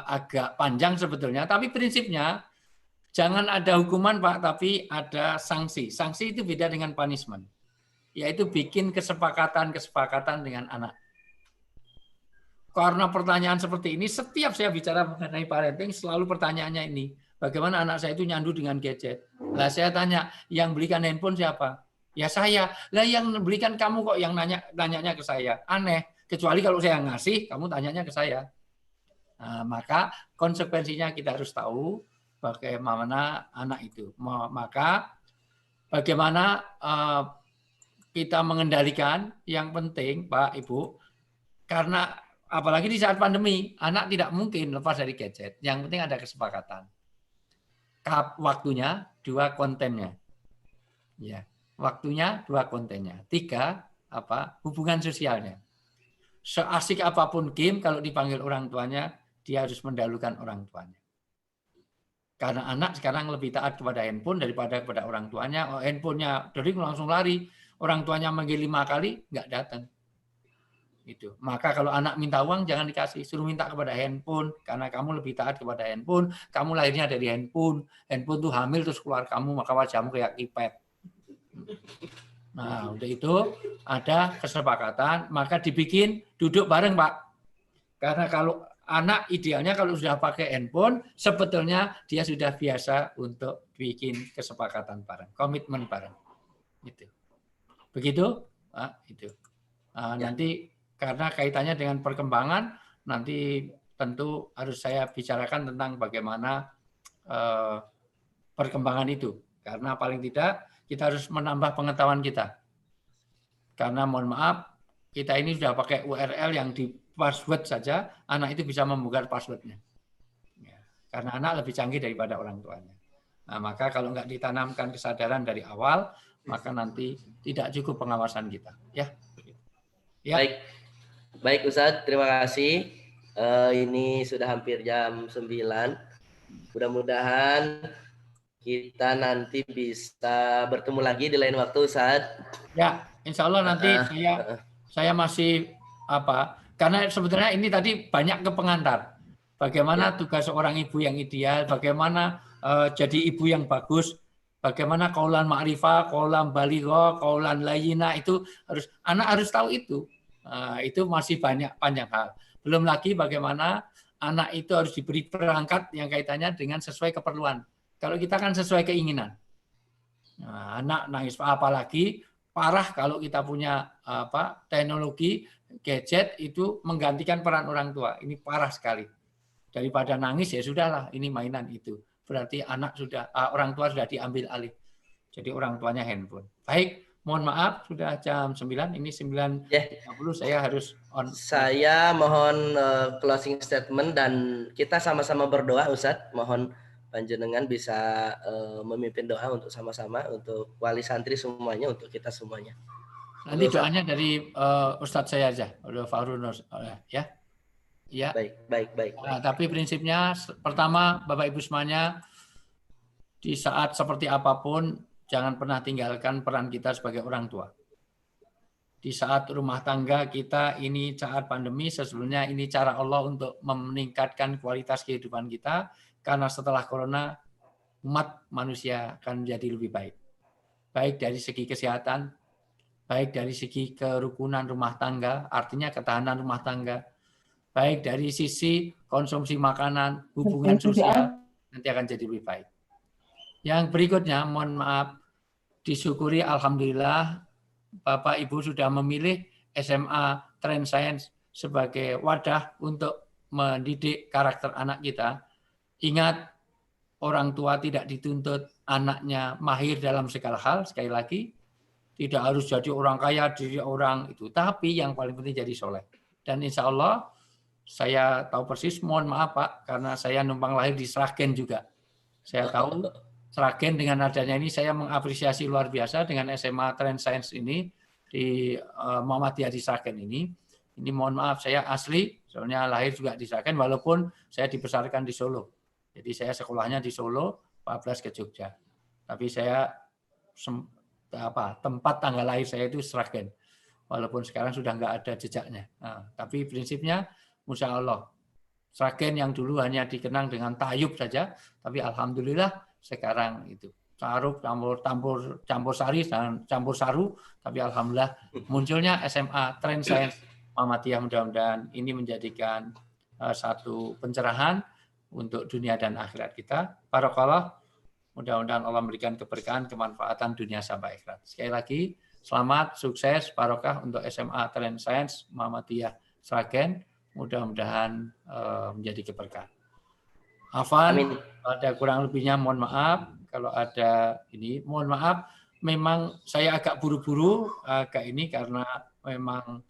A: agak panjang sebetulnya tapi prinsipnya jangan ada hukuman Pak, tapi ada sanksi. Sanksi itu beda dengan punishment. Yaitu bikin kesepakatan dengan anak. Karena pertanyaan seperti ini, setiap saya bicara mengenai parenting, selalu pertanyaannya ini. Bagaimana anak saya itu nyandu dengan gadget? Lah saya tanya, yang belikan handphone siapa? Ya saya. Lah yang belikan kamu kok yang nanyanya ke saya? Aneh. Kecuali kalau saya ngasih, kamu tanyanya ke saya. Nah, maka konsekuensinya kita harus tahu, bagaimana anak itu. Maka bagaimana kita mengendalikan yang penting Pak Ibu karena apalagi di saat pandemi anak tidak mungkin lepas dari gadget. Yang penting ada kesepakatan. Waktunya 2 kontennya. Ya, waktunya 2 kontennya. 3 hubungan sosialnya. Seasik apapun game kalau dipanggil orang tuanya dia harus mendahulukan orang tuanya. Karena anak sekarang lebih taat kepada handphone daripada kepada orang tuanya. Oh, handphonenya dari langsung lari. Orang tuanya manggil 5 kali, nggak datang. Itu. Maka kalau anak minta uang, jangan dikasih. Suruh minta kepada handphone. Karena kamu lebih taat kepada handphone. Kamu lahirnya dari handphone. Handphone tuh hamil terus keluar kamu, maka wajahmu kayak kipet. Nah, untuk itu ada kesepakatan. Maka dibikin duduk bareng, Pak. Karena kalau anak idealnya kalau sudah pakai handphone, sebetulnya dia sudah biasa untuk bikin kesepakatan bareng, komitmen bareng. Gitu. Begitu, Pak, itu. Nanti karena kaitannya dengan perkembangan, nanti tentu harus saya bicarakan tentang bagaimana perkembangan itu. Karena paling tidak kita harus menambah pengetahuan kita. Karena mohon maaf, kita ini sudah pakai URL yang di password saja, anak itu bisa membuka passwordnya. Ya, karena anak lebih canggih daripada orang tuanya. Nah, maka kalau nggak ditanamkan kesadaran dari awal, maka nanti tidak cukup pengawasan kita. Ya.
D: Baik Ustadz, terima kasih. Ini sudah hampir jam 9. Mudah-mudahan kita nanti bisa bertemu lagi di lain waktu, Ustaz.
A: Ya, insya Allah nanti saya masih karena sebenarnya ini tadi banyak ke pengantar. Bagaimana tugas seorang ibu yang ideal, bagaimana jadi ibu yang bagus, bagaimana qaulan ma'rifah, qaulan baligha, qaulan layyina, itu anak harus tahu itu. Itu masih banyak panjang hal. Belum lagi bagaimana anak itu harus diberi perangkat yang kaitannya dengan sesuai keperluan. Kalau kita kan sesuai keinginan. Nah, anak nangis, apalagi parah kalau kita punya teknologi gadget itu menggantikan peran orang tua. Ini parah sekali. Daripada nangis ya sudahlah, ini mainan itu. Berarti anak orang tua sudah diambil alih. Jadi orang tuanya handphone. Baik, mohon maaf sudah jam 9, ini 9.30 saya harus on.
D: Saya mohon closing statement dan kita sama-sama berdoa, Ustadz. Mohon panjenengan bisa memimpin doa untuk sama-sama untuk wali santri semuanya, untuk kita semuanya.
A: Nanti doanya dari Ustadz saya aja, udah Fahrul ya. Ya.
D: Baik.
A: Tapi prinsipnya pertama Bapak Ibu semuanya, di saat seperti apapun jangan pernah tinggalkan peran kita sebagai orang tua. Di saat rumah tangga kita ini saat pandemi, sesungguhnya ini cara Allah untuk meningkatkan kualitas kehidupan kita, karena setelah corona umat manusia akan menjadi lebih baik. Baik dari segi kesehatan, baik dari segi kerukunan rumah tangga, artinya ketahanan rumah tangga, baik dari sisi konsumsi makanan, hubungan sosial, nanti akan jadi lebih baik. Yang berikutnya, mohon maaf, disyukuri alhamdulillah Bapak Ibu sudah memilih SMA Trend Science sebagai wadah untuk mendidik karakter anak kita. Ingat, orang tua tidak dituntut anaknya mahir dalam segala hal, sekali lagi, tidak harus jadi orang kaya, jadi orang itu. Tapi yang paling penting jadi soleh. Dan insya Allah, saya tahu persis, mohon maaf Pak, karena saya numpang lahir di Sragen juga. Saya tahu Sragen dengan adanya ini, saya mengapresiasi luar biasa dengan SMA Trend Science ini, di Muhammadiyah di Sragen ini. Ini mohon maaf, saya asli, soalnya lahir juga di Sragen, walaupun saya dibesarkan di Solo. Jadi saya sekolahnya di Solo, 14 ke Jogja. Tapi saya tempat tanggal lahir saya itu Sragen. Walaupun sekarang sudah nggak ada jejaknya. Nah, tapi prinsipnya, Masya Allah, Sragen yang dulu hanya dikenang dengan tayub saja, tapi alhamdulillah sekarang itu taruh campur sari dan campur saru, tapi alhamdulillah munculnya SMA Trend Science Muhammadiyah. Mudah-mudahan ini menjadikan satu pencerahan untuk dunia dan akhirat kita. Barakallah, mudah-mudahan Allah memberikan keberkahan, kemanfaatan dunia sampai akhirat. Sekali lagi, selamat, sukses, barokah untuk SMA Trend Science Muhammadiyah Sragen. Mudah-mudahan menjadi keberkahan. Afan, ada kurang lebihnya mohon maaf. Kalau ada ini, mohon maaf. Memang saya agak buru-buru karena memang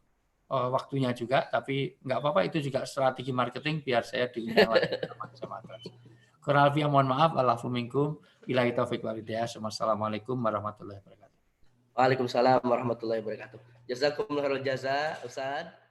A: waktunya juga, tapi nggak apa-apa, itu juga strategi marketing biar saya diundang lagi sama Trans. Kurang lebihnya mohon maaf. Allahu minkum. Billahi taufiq wal hidayah. Wassalamualaikum warahmatullahi wabarakatuh.
D: Waalaikumsalam warahmatullahi wabarakatuh. Jazakumullah khairal jaza, Ustaz.